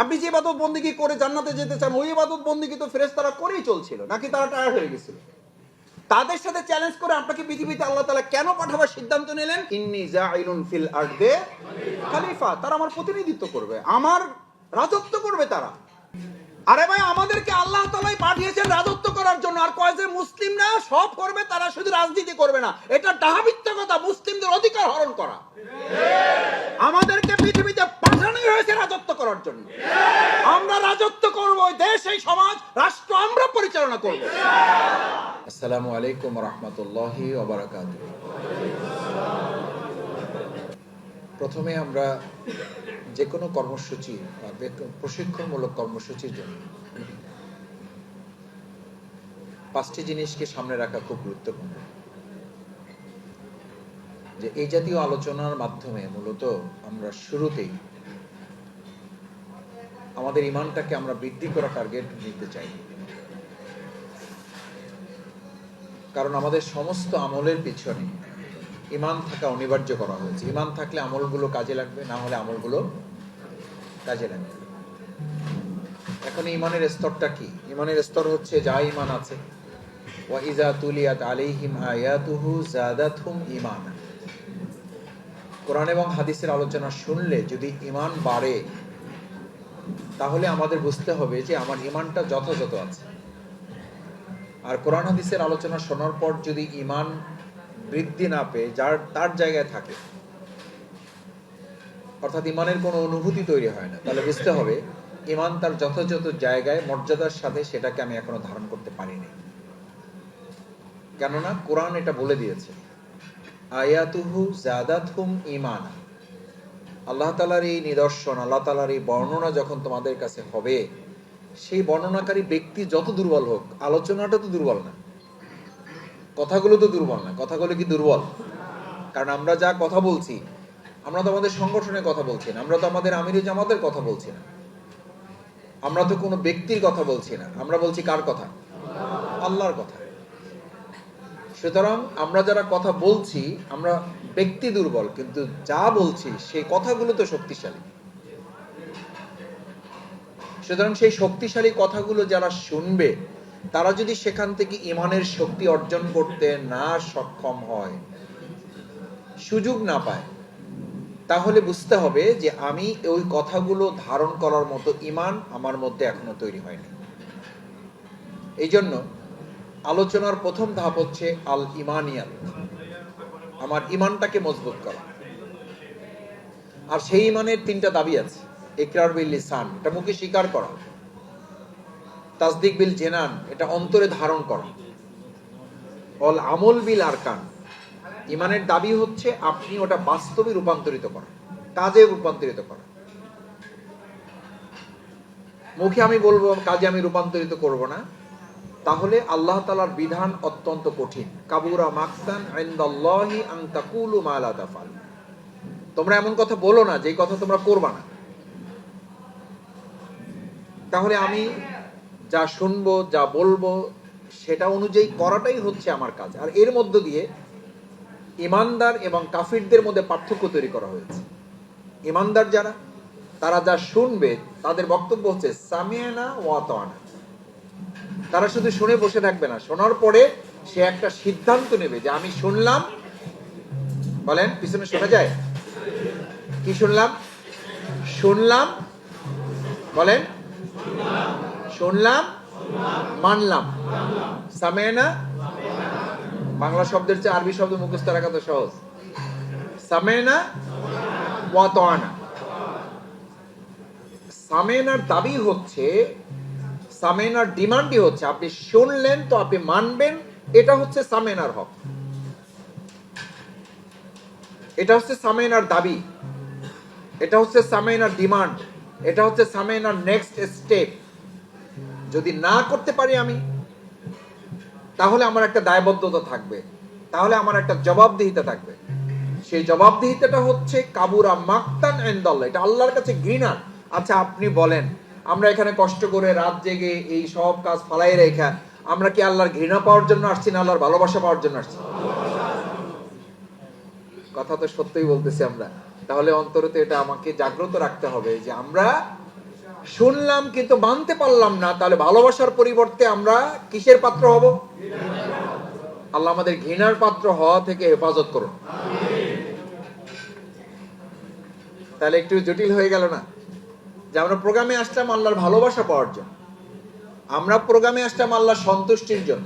আপনি যে ইবাদত বন্দেগী করে জান্নাতে যেতে চান, ওই ইবাদত বন্দেগী তো ফেরেশতারা করেই চলছিল, নাকি তারা টায়ার্ড হয়ে গেছিল? তাদের সাথে চ্যালেঞ্জ করে আপনাকে পৃথিবীতে আল্লাহ তাআলা কেন পাঠাবার সিদ্ধান্ত নিলেন? ইন্নী জাইলুন ফিল আরদে খলিফা, তারা আমার প্রতিনিধিত্ব করবে, আমার রাজত্ব করবে তারা। আরে ভাই, আমাদেরকে আল্লাহ তাআলাই পাঠিয়েছেন রাজত্ব করার জন্য, আর কয় যে মুসলিমরা সব করবে, তারা শুধু রাজনীতি করবে না, এটা ডাহাবিত্যকতা, মুসলিমদের অধিকার হরণ করা। আমাদেরকে পৃথিবীতে পাঠানোই হয়েছে রাজত্ব করার জন্য। আমরা রাজত্ব করব, দেশ, এই সমাজ, রাষ্ট্র আমরা পরিচালনা করব। আসসালামু আলাইকুম ওয়া রাহমাতুল্লাহি ওয়া বারাকাতুহু। প্রথমে আমরা যে কোনো কর্মসূচি বা প্রশিক্ষণমূলক কর্মসূচির জন্য 5টি জিনিসকে সামনে রাখা খুব গুরুত্বপূর্ণ। যে এই জাতীয় আলোচনার মাধ্যমে মূলত আমরা শুরুতেই আমাদের ঈমানটাকে আমরা বৃদ্ধি করা টার্গেট নিতে চাই। কারণ আমাদের সমস্ত আমলের পিছনে ঈমান থাকা অনিবার্য করা হয়েছে। ঈমান থাকলে আমলগুলো কাজে লাগবে, না হলে আমলগুলো কাজে লাগবে। এখন ঈমানের স্তরটা কি? ঈমানের স্তর হচ্ছে যা ঈমান আছে, ওয়া ইযা তুলিয়াত আলাইহিম আয়াতুহু যাদাতহুম ঈমানা। কোরআন এবং হাদিসের আলোচনা শুনলে যদি ঈমান বাড়ে, তাহলে আমাদের বুঝতে হবে যে আমার ঈমানটা যথাযথ আছে। আর কোরআন হাদিসের আলোচনা শোনার পর যদি ঈমান বৃদ্ধি না পেয়ে তার জায়গায় থাকে, অর্থাৎ ঈমানের কোনো অনুভূতি তৈরি হয় না, তাহলে বুঝতে হবে ঈমান তার যথাযথ জায়গায় মর্যাদার সাথে সেটাকে আমি এখনো ধারণ করতে পারিনি। কেননা কোরআন এটা বলে দিয়েছে, আয়াতুহু যাদাতহুম ঈমানা। আল্লাহ তাআলার এই নিদর্শন, আল্লাহ তাআলার এই বর্ণনা যখন তোমাদের কাছে হবে, সেই বর্ণনাকারী ব্যক্তি যত দুর্বল হোক, আলোচনাটা তো দুর্বল না, কথাগুলো তো দুর্বল না। কথাগুলো কি দুর্বল? কারণ আমরা যা কথা বলছি, আমরা তো আমাদের সংগঠনের কথা বলছি না, আমরা তো আমাদের আমিরি জামাতের কথা বলছি না, আমরা তো কোনো ব্যক্তির কথা বলছি না, আমরা বলছি কার কথা? আল্লাহর কথা। সুতরাং আমরা যারা কথা বলছি, আমরা ব্যক্তি দুর্বল, কিন্তু যা বলছি সেই কথাগুলো তো শক্তিশালী। সুতরাং সেই শক্তিশালী কথাগুলো যারা শুনবে, তারা যদি সেখান থেকে ঈমানের শক্তি অর্জন করতে না সক্ষম হয়, সুযোগ না পায়, তাহলে বুঝতে হবে যে আমি ওই কথাগুলো ধারণ করার মতো ঈমান আমার মধ্যে এখনো তৈরি হয়নি। এই জন্য আলোচনার প্রথম ধাপ হচ্ছে আল ঈমানিয়াত, আমার ঈমানটাকে মজবুত করা। আর সেই ঈমানের 3টা দাবি আছে। ইকরার বিল লিসান, এটা মুখে স্বীকার করা। তাসদিক বিল জিনান, এটা অন্তরে ধারণ করা। অল আমল বিল আরকান, ঈমানের দাবি হচ্ছে আপনি ওটা বাস্তবে রূপান্তরিত করা, কাজে রূপান্তরিত করা। মুখে আমি বলবো, কাজে আমি রূপান্তরিত করব না, তাহলে আল্লাহ তাআলার বিধান অত্যন্ত কঠিন। কাবুরা মাকতান ইনদাল্লাহি আন তাকুলু মা লা তাফআল। তোমরা এমন কথা বলো না যে কথা তোমরা করবা না। তাহলে আমি যা শুনবো, যা বলবো, সেটা অনুযায়ী করাটাই হচ্ছে আমার কাজ। আর এর মধ্য দিয়ে ঈমানদার এবং কাফিরদের মধ্যে পার্থক্য তৈরি করা হয়েছে। ঈমানদার যারা, তারা যা শুনবে, তাদের বক্তব্য হচ্ছে সামিআনা ওয়া আতানা। তারা শুধু শুনে বসে থাকবে না, শোনার পরে সে একটা সিদ্ধান্ত নেবে যে আমি শুনলাম। বলেন, পিছনে শোনা যায় কি? শুনলাম, শুনলাম, বলেন, শুনলাম, মানলাম। সামিআনা, বাংলা শব্দের চেয়ে আরবি শব্দ মুখস্থ রাখা তো সহজ। সামিআনা ওয়া আতানা। সামিআনার দাবি হচ্ছে, সামিআনার ডিমান্ডই হচ্ছে আপনি শুনলেন তো আপনি মানবেন। এটা হচ্ছে সামিআনার হক, এটা হচ্ছে সামিআনার দাবি, এটা হচ্ছে সামিআনার ডিমান্ড, এটা হচ্ছে সামিআনার নেক্সট স্টেপ। যদি না করতে পারি আমি, তাহলে আমার একটা দায়বদ্ধতা থাকবে, তাহলে আমার একটা জবাবদিহিতা থাকবে। সেই জবাবদিহিতাটা হচ্ছে কাবুরা মাকতান ইনদাল্লাহ, এটা আল্লাহর কাছে ঘৃণা। আচ্ছা আপনি বলেন, আমরা এখানে কষ্ট করে রাত জেগে এই সব কাজ ফালাই রেখা, আমরা কি আল্লাহর ঘৃণা পাওয়ার জন্য আসছি, না আল্লাহর ভালোবাসা পাওয়ার জন্য আসছি? কথা তো সত্যই বলতেছি আমরা। তাহলে অন্তরে তো এটা আমাকে জাগ্রত রাখতে হবে যে আমরা শুনলাম কিন্তু মানতে পারলাম না, তাহলে ভালোবাসার পরিবর্তে আমরা কিসের পাত্র হব? আল্লাহ আমাদের ঘৃণার পাত্র হওয়া থেকে হেফাজত করুন। তাহলে একটু জটিল হয়ে গেল না? যে আমরা প্রোগ্রামে আসলাম আল্লাহর ভালোবাসা পাওয়ার জন্য, আমরা প্রোগ্রামে আসলাম আল্লাহর সন্তুষ্টির জন্য,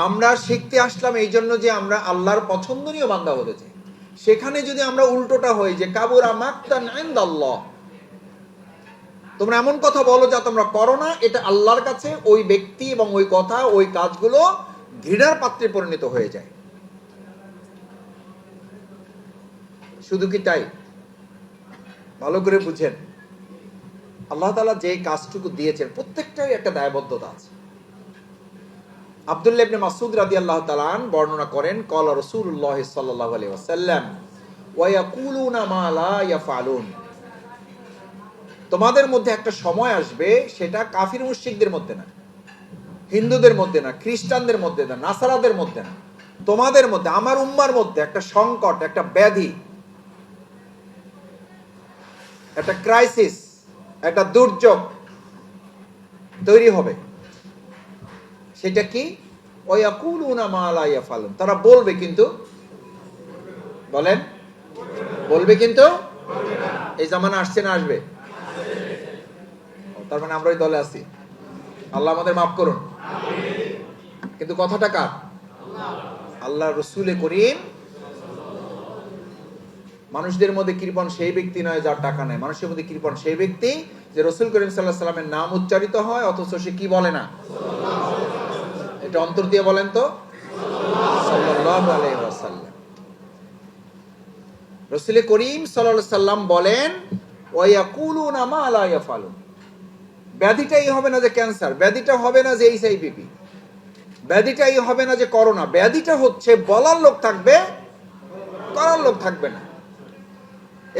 আমরা শিখতে আসলাম এই জন্য যে আমরা আল্লাহর পছন্দনীয় বান্দা হতে চাই। সেখানে যদি আমরা উল্টোটা হই যে কাবুরা মাকতান ইনদাল্লাহ, তোমরা এমন কথা বলো যা তোমরা করো না, এটা আল্লাহর কাছে ওই ব্যক্তি এবং ওই কথা ওই কাজগুলো ঘৃণার পাত্রে পরিণত হয়ে যায়। শুধু কি তাই? ভালো করে বুঝেন, আল্লাহ তাআলা যে কাজটুকু দিয়েছেন প্রত্যেকটাই একটা দায়বদ্ধতা আছে। আব্দুল্লাহ ইবনে মাসউদ রাদিয়াল্লাহু তাআলা বর্ণনা করেন, ক্বালা রাসূলুল্লাহ সাল্লাল্লাহু আলাইহি ওয়াসাল্লাম ওয়া ইয়াকুলুনা মা লা ইয়াফআলুন। তোমাদের মধ্যে একটা সময় আসবে, সেটা কাফির মুশরিকদের মধ্যে না, হিন্দুদের মধ্যে না, খ্রিস্টানদের মধ্যে না, নাসারাদের মধ্যে না, তোমাদের মধ্যে, আমার উম্মার মধ্যে একটা সংকট, একটা ব্যাধি, একটা ক্রাইসিস, একটা দুর্যোগ তৈরি হবে। সেটা কি? ওয়ায়াকুলুনা মা লা ইয়াফআলুন, তারা বলবে কিন্তু, বলেন, বলবে কিন্তু এই জামানা আসছে না আসবে? তার মানে আমরা ওই দলে আছি। আল্লাহ আমাদের মাফ করুন। কিন্তু কথাটা কার? আল্লাহ রসুল করিম। মানুষদের মধ্যে কৃপণ সেই ব্যক্তি নয় যার টাকা নেই, মানুষের মধ্যে কৃপণ সেই ব্যক্তি যে রসুল করিম সাল্লাল্লাহু আলাইহি ওয়াসাল্লামের নাম উচ্চারিত হয় অথচ সে কি বলে না। এটা অন্তর দিয়ে বলেন তো, সাল্লাল্লাহু আলাইহি ওয়াসাল্লাম। রসুল করিম সাল্লাল্লাহু আলাইহি ওয়াসাল্লাম বলেন ওয়ায়াকুলুনা মা লা ইয়াফআলুন। ব্যাধিটাই হবে না যে ক্যান্সার, ব্যাধিটা হবে না যে এইচআইভি, ব্যাধিটাই হবে না যে করোনা, ব্যাধিটা হচ্ছে বলার লোক থাকবে, করার লোক থাকবে না।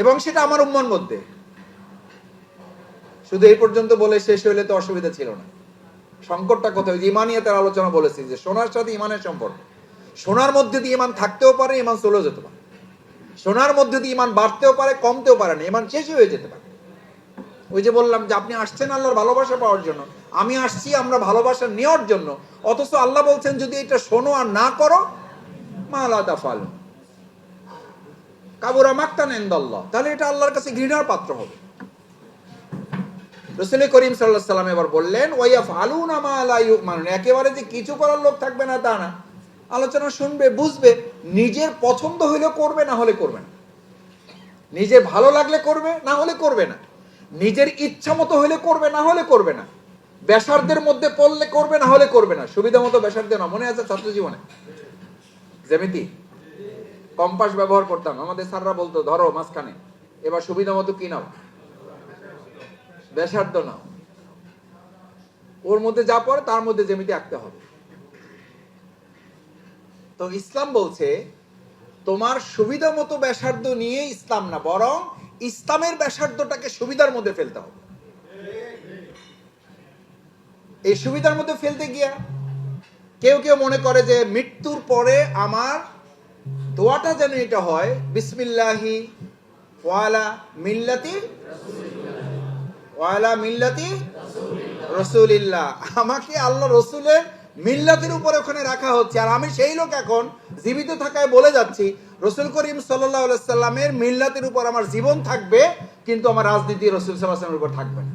এবং সেটা আমার উম্মার মধ্যে। শুধু এই পর্যন্ত বলে শেষ হইলে তো অসুবিধা ছিল না। সংকটটা কোথায়? ইমানিয়াতের আলোচনা বলেছি যে সোনার সাথে ইমানের সম্পর্ক। সোনার মধ্যে দিয়ে ইমান থাকতেও পারে, ইমান চলেও যেতে পারে। সোনার মধ্যে দিয়ে ইমান বাড়তেও পারে, কমতেও পারে না, ইমান শেষই হয়ে যেতে পারে। ওই যে বললাম যে আপনি আসছেন আল্লাহর ভালোবাসা পাওয়ার জন্য, আমি আসছি আমরা ভালোবাসা নেওয়ার জন্য, অথচ আল্লাহ বলছেন যদি এটা শোনো আর না করো মা লা তাফআলুন কাবুরা মাকতান ইনদাল্লাহ, তাহলে এটা আল্লাহর কাছে ঘৃণার পাত্র হবে। রাসূল করিম সাল্লাল্লাহু আলাইহি ওয়াসাল্লাম এবার বললেন ওয়ায়াফআলুনা মা লা ইউমানুন, একেবারে যে কিছু করার লোক থাকবে না তা না, আলোচনা শুনবে, বুঝবে, নিজের পছন্দ হইলে করবে, না হলে করবে না, নিজের ভালো লাগলে করবে, না হলে করবে না, নিজের ইচ্ছা মতো হইলে করবে, না হলে করবে না, ব্যাসার্ধের মধ্যে পড়লে করবে, না হলে করবে না। সুবিধা মতো ব্যাসার্ধে না, মনে আছে ছাত্র জীবনে জ্যামিতি কম্পাস ব্যবহার করতাম, আমাদের স্যাররা বলতো ধরো মাঝখানে, এবার সুবিধা মতো কি নাও, ব্যাসার্ধ নাও, ওর মধ্যে যা পড়ে তার মধ্যে জ্যামিতি আঁকতে হবে। তো ইসলাম বলছে তোমার সুবিধা মতো ব্যাসার্ধ নিয়ে ইসলাম না, বরং ইসলামের ব্যাসার্ধটাকে সুবিধার মধ্যে ফেলতে হবে। এই সুবিধার মধ্যে ফেলতে গিয়া কেউ কেউ মনে করে যে মৃত্যুর পরে আমার দোয়াটা যেন এটা হয় বিসমিল্লাহি ওয়ালা মিল্লাতি রাসূলিল্লাহ, আমাকে আল্লাহ রসুলের মিল্লাতের উপরে ওখানে রাখা হচ্ছে, আর আমি সেই লোক এখন জীবিত থাকায় বলে যাচ্ছি রসুল করিম সাল্লাল্লাহু আলাইহি ওয়াসাল্লামের মিল্লাতের উপর আমার জীবন থাকবে, কিন্তু আমার রাজনীতি রসুল সাল্লাল্লাহু আলাইহি ওয়াসাল্লামের উপর থাকবে না।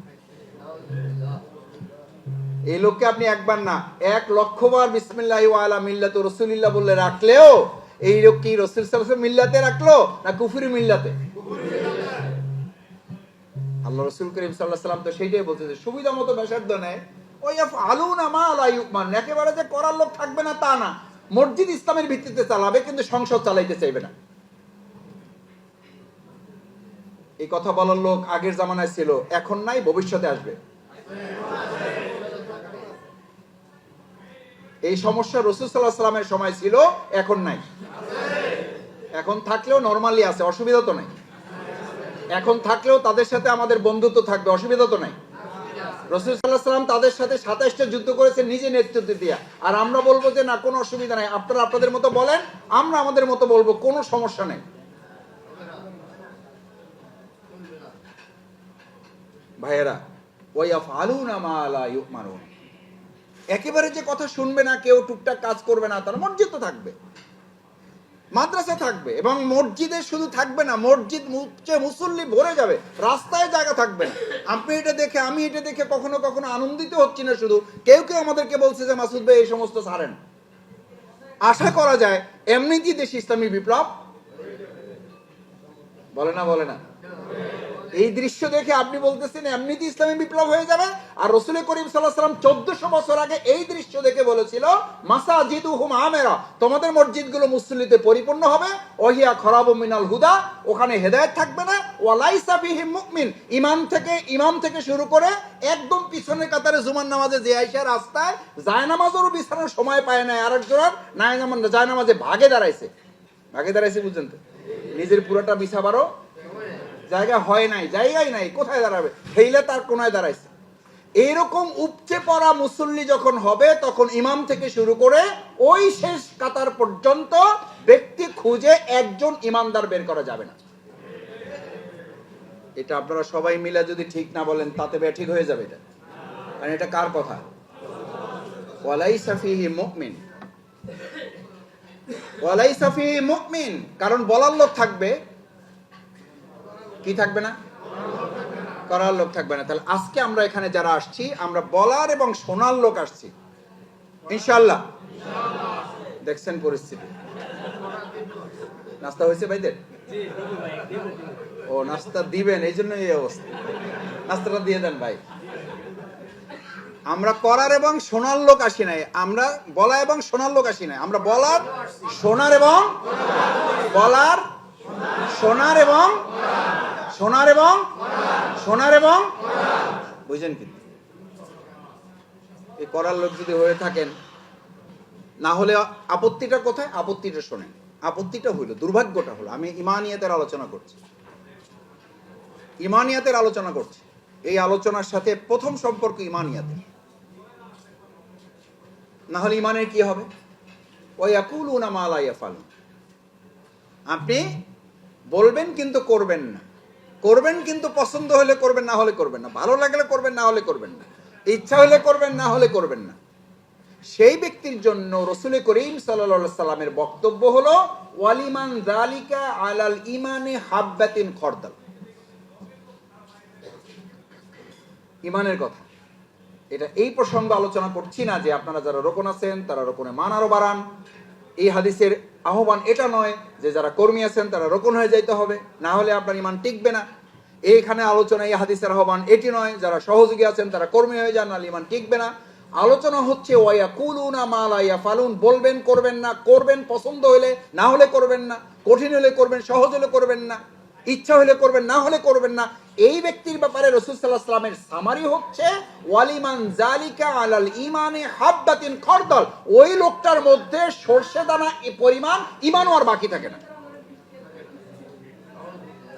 এই লোককে আপনি একবার না 1,00,000 বার বিসমিল্লাহি ওয়া আলা মিল্লাতি রাসূলিল্লাহ বলে রাখলেও এই লোক কি রাসূল সাল্লাল্লাহু আলাইহি ওয়াসাল্লাম মিল্লাতে রাখলো না কুফরি মিল্লাতে? আল্লাহ রাসূল করিম সাল্লাল্লাহু আলাইহি ওয়াসাল্লাম তো সেইটাই বলতে যে সুবিধা মতো ব্যাসার্ধ নেয় ওয়ায়াফআলুনা মা লা ইউমান, একেবারে যে করার লোক থাকবে না তা না, মসজিদ ইসলামের ভিত্তিতে চালাবে কিন্তু সংসদ চালাইতে চাইবে না। এই কথা বলার লোক আগের জামানায় ছিল, এখন নাই, ভবিষ্যতে আসবে। এই সমস্যা রাসূল সাল্লাল্লাহু আলাইহি ওয়াসাল্লামের সময় ছিল, এখন নাই। এখন থাকলেও নরমালি আছে, অসুবিধা তো নাই। এখন থাকলেও তাদের সাথে আমাদের বন্ধুত্ব থাকবে, অসুবিধা তো নাই। রাসূল সাল্লাল্লাহু আলাইহি ওয়াসাল্লাম তাদের সাথে 27টা যুদ্ধ করেছেন নিজে নেতৃত্ব দিয়া, আর আমরা বলবো যে না কোনো অসুবিধা নাই, আপনারা আপনাদের মতো বলেন, আমরা আমাদের মতো বলবো, কোনো সমস্যা নেই। ভাইয়েরা, ওয়া ইয়াফআলুনা মা লা ইউমারুন। একেবারে যে কথা শুনবে না, কেউ টুকটাক কাজ করবে না, তার মসজিদ তো থাকবে, মাদ্রাসা থাকবে, এবং মসজিদে শুধু থাকবে না, মসজিদ মুসল্লি ভরে যাবে, রাস্তায় জায়গা থাকবে না। আপনি এটা দেখে, আমি এটা দেখে কখনো কখনো আনন্দিত হচ্ছি না, শুধু কেউ কেউ আমাদেরকে বলছে যে মাসুদ ভাই এই সমস্ত ছাড়েন। আশা করা যায় এমনিতেই দেশে ইসলামী বিপ্লব বলে না এই দৃশ্য দেখে আপনি বলতেছেন এমনিতেই ইসলামী বিপ্লব হয়ে যাবে। আর রাসূল করিম সাল্লাল্লাহু আলাইহি ওয়াসাল্লাম 1400 বছর আগে এই দৃশ্য দেখে বলেছিল মাসাজিদুহুম আমেরা, তোমাদের মসজিদগুলো মুসল্লিতে পরিপূর্ণ হবে, ওহিয়া খরাবু মিনাল হুদা, ওখানে হেদায়েত থাকবে না, ওয়ালাইসা ফিহিম মুমিন, ইমাম থেকে শুরু করে একদম পিছনের কাতারে জুমার নামাজে যে আয়েশা রাস্তায় জায়নামাজেরও বিছানোর সময় পায় না, আরেকজন জায়নামাজে ভাগে দাঁড়াইছে বুঝছেন তো, নিজের পুরোটা বিছাবারও জায়গা হয় নাই, জায়গাই নাই, কোথায় দাঁড়াবে, হেইলে তার কোনায় দাঁড়াইছে। এইরকম উপচে পড়া মুসল্লি যখন হবে, তখন ইমাম থেকে শুরু করে ওই শেষ কাতার পর্যন্ত ব্যক্তি খুঁজে একজন ইমানদার বের করা যাবে না। এটা আপনারা সবাই মিলে যদি ঠিক না বলেন, তাতে ঠিক হয়ে যাবে এটা। কারণ এটা কার কথা? ওয়ালাইসা ফিহি মুমিন, ওয়ালাইসা ফিহি মুমিন, কারণ বলার লোক থাকবে, কি থাকবে না? করার লোক থাকবে না। তাহলে আজকে আমরা এখানে যারা আসছি, আমরা বলার এবং শোনার লোক আসছি ইনশাআল্লাহ। দেখছেন পরিস্থিতি। নাস্তা হয়েছে ভাইদের? ও নাস্তা দিবেন, এই জন্য এই অবস্থা। নাস্তাটা দিয়ে দেন ভাই। আমরা করার এবং শোনার লোক আসি নাই, আমরা বলা এবং শোনার লোক আসি নাই, আমরা বলার, শোনার এবং বলার, শোনার এবং বুঝছেন কি? এই করার লোক যদি হয়ে থাকেন, না হলে আপত্তিটা কোথায়? আপত্তিটা শোনেন। আপত্তিটা হইল, দুর্ভাগ্যটা হলো, আমি ইমানিয়াতের আলোচনা করছি। এই আলোচনার সাথে প্রথম সম্পর্ক ইমানিয়াতের, না হলে ইমানের কি হবে? ওয়া ইয়াকুলুনা মা লা ইয়াফালুন। আপনি বলবেন কিন্তু করবেন না, করবেন কিন্তু পছন্দ হলে করবেন, না হলে করবেন না, ভালো লাগলে করবেন, না হলে করবেন না, ইচ্ছা হলে করবেন, না হলে করবেন না। সেই ব্যক্তির জন্য রাসূল করিম সাল্লাল্লাহু আলাইহি সাল্লামের বক্তব্য হলো ওয়ালিমান যালিকা আলাল ইমানি হাববাতিন খরদাল। ইমানের কথা এটা, এই প্রসঙ্গ আলোচনা করছি না যে আপনারা যারা রোকন আছেন তারা রোকনে মান আরো বাড়ান। এই হাদিসের আহ্বান এটা নয় যে যারা কর্মী আছেন তারা রোকন হয়ে যাইতে হবে, না হলে আপনার ইমান টিকবে না। এইখানে আলোচনা, এই হাদিসের আহ্বান এটি নয় যারা সহযোগী আছেন তারা কর্মী হয়ে যান, নাহলে ইমান টিকবে না। আলোচনা হচ্ছে ওয়া ইয়াকুলুনা মা লা ইয়াফালুন, বলবেন করবেন না, করবেন পছন্দ হলে, না হলে করবেন না, কঠিন হলে করবেন, সহজ হলে করবেন না, ইচ্ছা হলে করবেন, না হলে করবেন না। এই ব্যক্তির ব্যাপারে রাসূল সাল্লাল্লাহু আলাইহি ওয়াসাল্লামের সামারি হচ্ছে ওয়ালিমান যালিকা আলাল ঈমানি হাববাতিন খরদাল, ওই লোকটার মধ্যে সরষে দানা পরিমাণ ঈমানও আর বাকি থাকে না।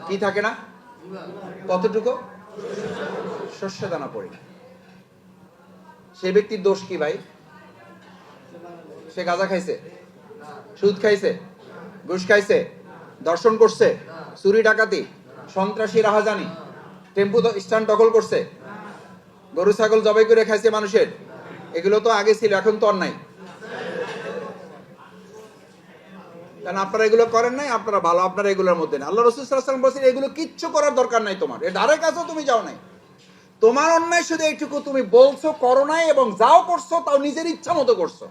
কি থাকে না? কতটুকু? সরষে দানা পরিমাণ। সেই ব্যক্তির দোষ কি ভাই? সে গাঁজা খাইছে, সুদ খাইছে, ঘুষ খাইছে, দর্শন করছে, চুরি ডাকাতি, সন্ত্রাসী রাহাজানি, টেম্পু স্ট্যান্ড দখল করছে, গরু ছাগল জবাই করে খাইছে মানুষের, এগুলো তো আগে ছিল, এখন তো আর নাই। কারণ আপনারা এগুলো করেন নাই, আপনারা ভালো, আপনারা এগুলোর মধ্যে না। আল্লাহ রাসূল সাল্লাল্লাহু আলাইহি ওয়াসাল্লাম বলেছেন এগুলো কিচ্ছু করার দরকার নাই তোমার, এর ধারে কাছেও তুমি যাও নাই। তোমার অন্যায় শুধু এইটুকু, তুমি বলছো করো নাই, এবং যাও করছো তাও নিজের ইচ্ছা মতো করছো।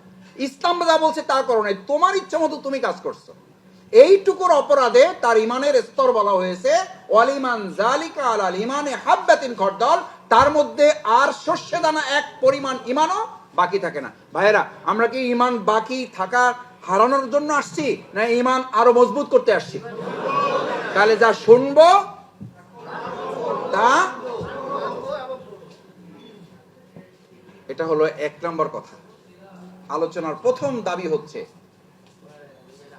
ইসলাম যা বলছে তা করো নাই, তোমার ইচ্ছা মতো তুমি কাজ করছো। এইটুকুর অপরাধে তার ইমানের স্তর বলা হয়েছে ওয়ালিমান যালিকা আলাল ইমানে হাববাতিন খরদাল, তার মধ্যে আর সর্ষে দানা এক পরিমাণ ইমানও বাকি থাকে না। ভাইয়েরা, আমরা কি ইমান বাকি থাকা হারানোর জন্য আসছি, না ইমান আরো মজবুত করতে আসছি? তাহলে যা শুনবো তা, এটা হলো এক নম্বর কথা। আলোচনার প্রথম দাবি হচ্ছে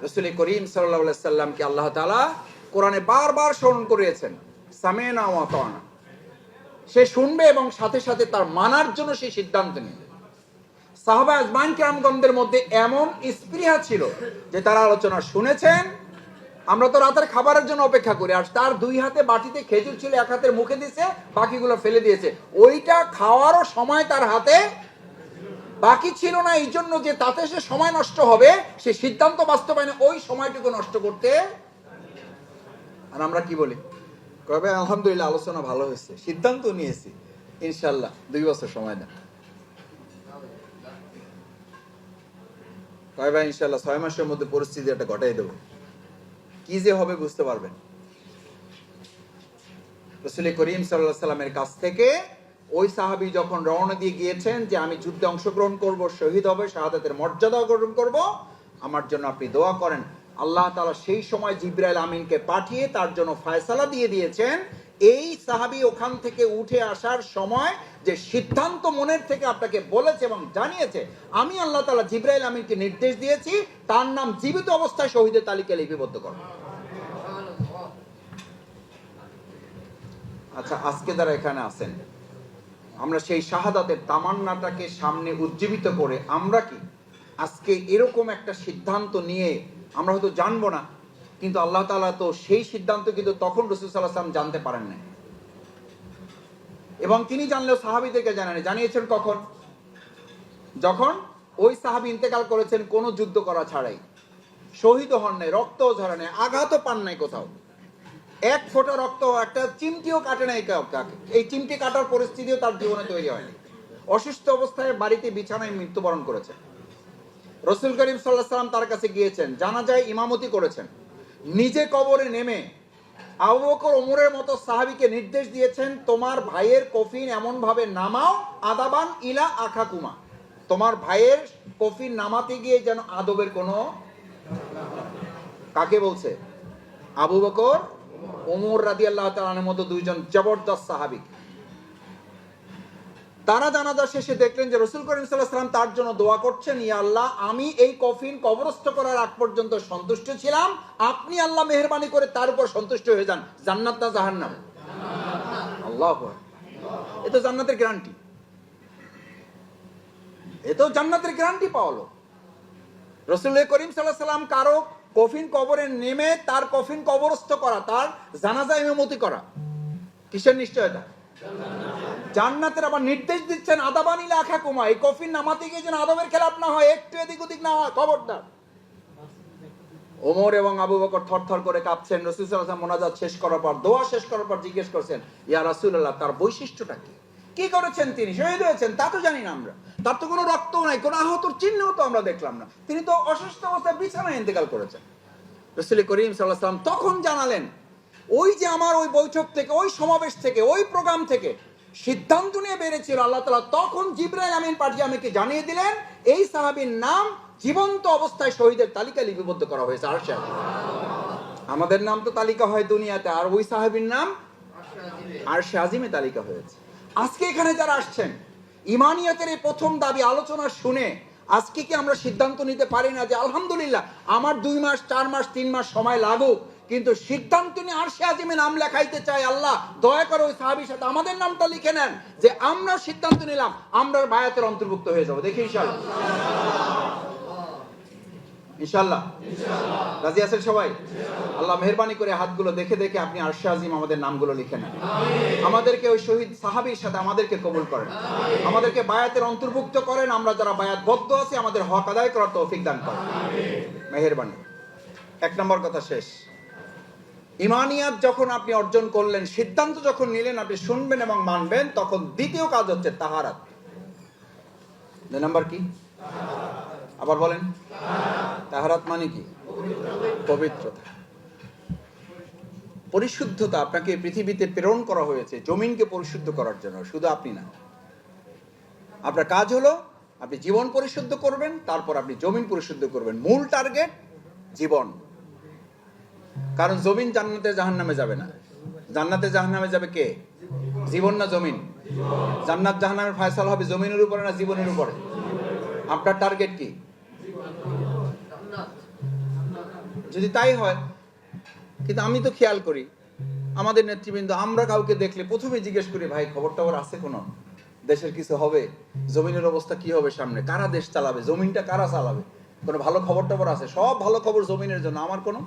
রাসূল করিম সাল্লাল্লাহু আলাইহি সাল্লামকে আল্লাহ তাআলা কোরআনে বারবার স্মরণ করিয়েছেন সামি'না ওয়া আতা'না। সে শুনবে এবং সাথে সাথে তার মানার জন্য সে সিদ্ধান্ত নেবে। সাহাবা আজমাইন কিরামগণদের মধ্যে এমন স্পৃহা ছিল যে তারা আলোচনা শুনেছেন আমরা তো রাতের খাবারের জন্য অপেক্ষা করি, আর তার দুই হাতে বাটিতে খেজুর ছিল, এক হাতের মুখে দিয়েছে, বাকিগুলো ফেলে দিয়েছে। ওইটা খাওয়ারও সময় তার হাতে বাকি ছিল না, এই জন্য যে তাতে সে সময় নষ্ট হবে, সে সিদ্ধান্ত বাস্তবায়নে ওই সময়টুকু নষ্ট করতে। আর আমরা কি বলি, কবে আলহামদুলিল্লাহ আলোচনা ভালো হয়েছে, সিদ্ধান্ত নিয়েছি, ইনশাল্লাহ 2 বছর সময় দেন। কয় ভাই ইনশাল্লাহ 6 মাসের মধ্যে পরিস্থিতি একটা ঘটাই দেবো, কি যে হবে বুঝতে পারবেন। রাসূল করিম সাল্লাল্লাহু আলাইহি সাল্লামের কাছ থেকে ওই সাহাবী যখন রওনা দিয়ে গিয়েছেন যে আমি যুদ্ধে অংশগ্রহণ করব, শহীদ হবে, শাহাদাতের মর্যাদা গ্রহণ করব, আমার জন্য আপনি দোয়া করেন। আল্লাহ তাআলা সেই সময় জিবরাইল আমিনকে পাঠিয়ে তার জন্য ফয়সালা দিয়ে দিয়েছেন। এই সাহাবী ওখান থেকে উঠে আসার সময় যে সিদ্ধান্ত মনের থেকে আপনাকে বলেছে এবং জানিয়েছে, আমি আল্লাহ তাআলা জিবরাইল আমিনকে নির্দেশ দিয়েছি তার নাম জীবিত অবস্থায় শহীদের তালিকায় লিপিবদ্ধ করো। আচ্ছা, আজকে যারা এখানে আছেন, আমরা সেই শাহাদাতের তামান্নাটাকে সামনে উজ্জীবিত করে আমরা কি আজকে এরকম একটা সিদ্ধান্ত নিয়ে, আমরা হয়তো জানবো না, কিন্তু আল্লাহ তাআলা তো সেই সিদ্ধান্ত কিন্তু তখন রাসূল সাল্লাল্লাহু আলাইহি ওয়াসাল্লাম জানতে পারেন না, এবং তিনি জানলেও সাহাবীদেরকে জানিয়েছেন কখন? যখন ওই সাহাবী ইন্তেকাল করেছেন কোনো যুদ্ধ করা ছাড়াই, শহীদ হন নাই, রক্তও ঝরে নাই, আঘাতও পান নাই কোথাও, এক ফোঁটা রক্ত, একটা চিমটিও কাটে নাই কাউকে, এই চিমটি কাটার পরিস্থিতিও তার জীবনে তৈরি হয়নি। অসুস্থ অবস্থায় বাড়িতে বিছানায় মৃত্যুবরণ করেছেন। রাসূল করিম সাল্লাল্লাহু আলাইহি ওয়াসাল্লাম তার কাছে গিয়েছেন, জানাজায় ইমামতি করেছেন, নিজে কবরে নেমে আবু বকর ওমরের মতো সাহাবীকে নির্দেশ দিয়েছেন, তোমার ভাইয়ের কফিন এমন ভাবে নামাও, আদাবান ইলা আখাকুমা, তোমার ভাইয়ের কফিন নামাতে গিয়ে যেন আদবের কোনো, কাকে বলছে? আবু বকর ওমর রাদিয়াল্লাহু তাআলার মতো দুইজন জবরদস্ত সাহাবী। তারা জানাজা শেষে দেখলেন যে রাসূল করিম সাল্লাল্লাহু আলাইহি ওয়াসাল্লাম তার জন্য দোয়া করছেন, ইয়া আল্লাহ, আমি এই কফিন কবরস্থ করার আগ পর্যন্ত সন্তুষ্ট ছিলাম, আপনি আল্লাহ মেহেরবানি করে তার উপর সন্তুষ্ট হয়ে যান, জান্নাত না জাহান্নাম? আল্লাহু আকবার। এ তো জান্নাতের গ্যারান্টি, এ তো জান্নাতের গ্যারান্টি পাওয়ালো। রাসূল করিম সাল্লাল্লাহু আলাইহি ওয়াসাল্লাম কারো কফিন কবরে নেমে তার কফিন কবরস্থ করা, তার জানাজা ইমামতি করা, কিসের নিশ্চয়তা? জান্নাতের। আবার নির্দেশ দিচ্ছেন আদাবানি লাখা কুমা, এই কফিন নামাতে গিয়ে যেন আদবের খেলাপ না হয়, একটু এদিক ওদিক না হয়, খবরদার। ওমর এবং আবু বকর থরথর করে কাঁপছেন। রাসূল সাল্লাল্লাহু আলাইহি ওয়াসাল্লাম মুনাজাত শেষ করার পর, দোয়া শেষ করার পর জিজ্ঞেস করছেন, ইয়া রাসূলুল্লাহ, তার বৈশিষ্ট্যটা কি? কি করেছেন তিনি? শহীদ হয়েছেন তা তো জানি না আমরা, তার তো কোনো রক্তও নাই, কোনো আহতর চিহ্নও তো আমরা দেখলাম না, তিনি তো অসুস্থ অবস্থায় বিছানায় ইন্তেকাল করেছেন। রাসূল করিম সাল্লাল্লাহু আলাইহি ওয়াসাল্লাম তখন জানালেন, ওই যে আমার ওই বৈঠক থেকে, ওই সমাবেশ থেকে, ওই প্রোগ্রাম থেকে সিদ্ধান্ত নিয়ে বেরিয়েছিল আল্লাহ তাআলা, তখন জিবরাইল আমিন পাঠিয়ে আমাকে জানিয়ে দিলেন এই সাহাবীর নাম জীবন্ত অবস্থায় শহীদের তালিকায় লিপিবদ্ধ করা হয়েছে আরশে আজিমে। আমাদের নাম তো তালিকা হয় দুনিয়াতে, আর ওই সাহাবীর নাম আরশে আজিমে তালিকা হয়েছে। আজকে এখানে যারা আসছেন, ইমানিয়াতের এই প্রথম দাবি আলোচনা শুনে আজকে কি আমরা সিদ্ধান্ত নিতে পারি না যে আলহামদুলিল্লাহ আমার 2 মাস 4 মাস 3 মাস সময় লাগুক, কিন্তু সিদ্ধান্ত নিয়ে আরশে আজিমে নাম লেখাইতে চাই, আল্লাহ দয়া করে ওই সাহাবীর সাথে আমাদের নামটা লিখে নেন, যে আমরা সিদ্ধান্ত নিলাম আমরা বায়াতের অন্তর্ভুক্ত হয়ে যাব। দেখি ইনশাআল্লাহ, ইনশাআল্লাহ রাজি আছেন সবাই? আল্লাহ মেহেরবানি করে হাতগুলো দেখে দেখে আপনি আরশে আজিম আমাদের নামগুলো লিখে নেন, আমাদেরকে ওই শহীদ সাহাবীর সাথে আমাদেরকে কবুল করেন, আমাদেরকে বায়াতের অন্তর্ভুক্ত করেন, আমরা যারা বায়াতবদ্ধ আছি আমাদের হক আদায় করার তৌফিক দান করেন, মেহেরবানি। 1 নম্বর কথা শেষ। ইমানিয়াত যখন আপনি অর্জন করলেন, সিদ্ধান্ত যখন নিলেন আপনি শুনবেন এবং মানবেন, তখন দ্বিতীয় কাজ হচ্ছে তাহারাত। 2 নম্বর কি? আবার বলেন। তাহারাত মানে কি? পবিত্রতা, পরিশুদ্ধতা। আপনাকে পৃথিবীতে প্রেরণ করা হয়েছে জমিনকে পরিশুদ্ধ করার জন্য, শুধু আপনি না। আপনার কাজ হলো আপনি জীবন পরিশুদ্ধ করবেন, তারপর আপনি জমিন পরিশুদ্ধ করবেন। মূল টার্গেট জীবন, কারণ জমিন জান্নাতে জাহান্নামে যাবে না। জান্নাতে জাহান্নামে যাবে কে? জীবন না জমিন? জান্নাত জাহান্নামের ফয়সালা হবে জমিনের উপরে না জীবনের উপরে? আপনার টার্গেট কি? যদি তাই হয়, কিন্তু আমি তো খেয়াল করি আমাদের নেতৃবৃন্দ, আমরা কাউকে দেখলে প্রথমে জিজ্ঞেস করি, ভাই খবর টবর আছে কোনো? দেশের কিছু হবে? জমিনের অবস্থা কি হবে সামনে? কারা দেশ চালাবে? জমিনটা কারা চালাবে? কোনো ভালো খবর টবর আছে? সব ভালো খবর জমিনের জন্য, আমার কোনো।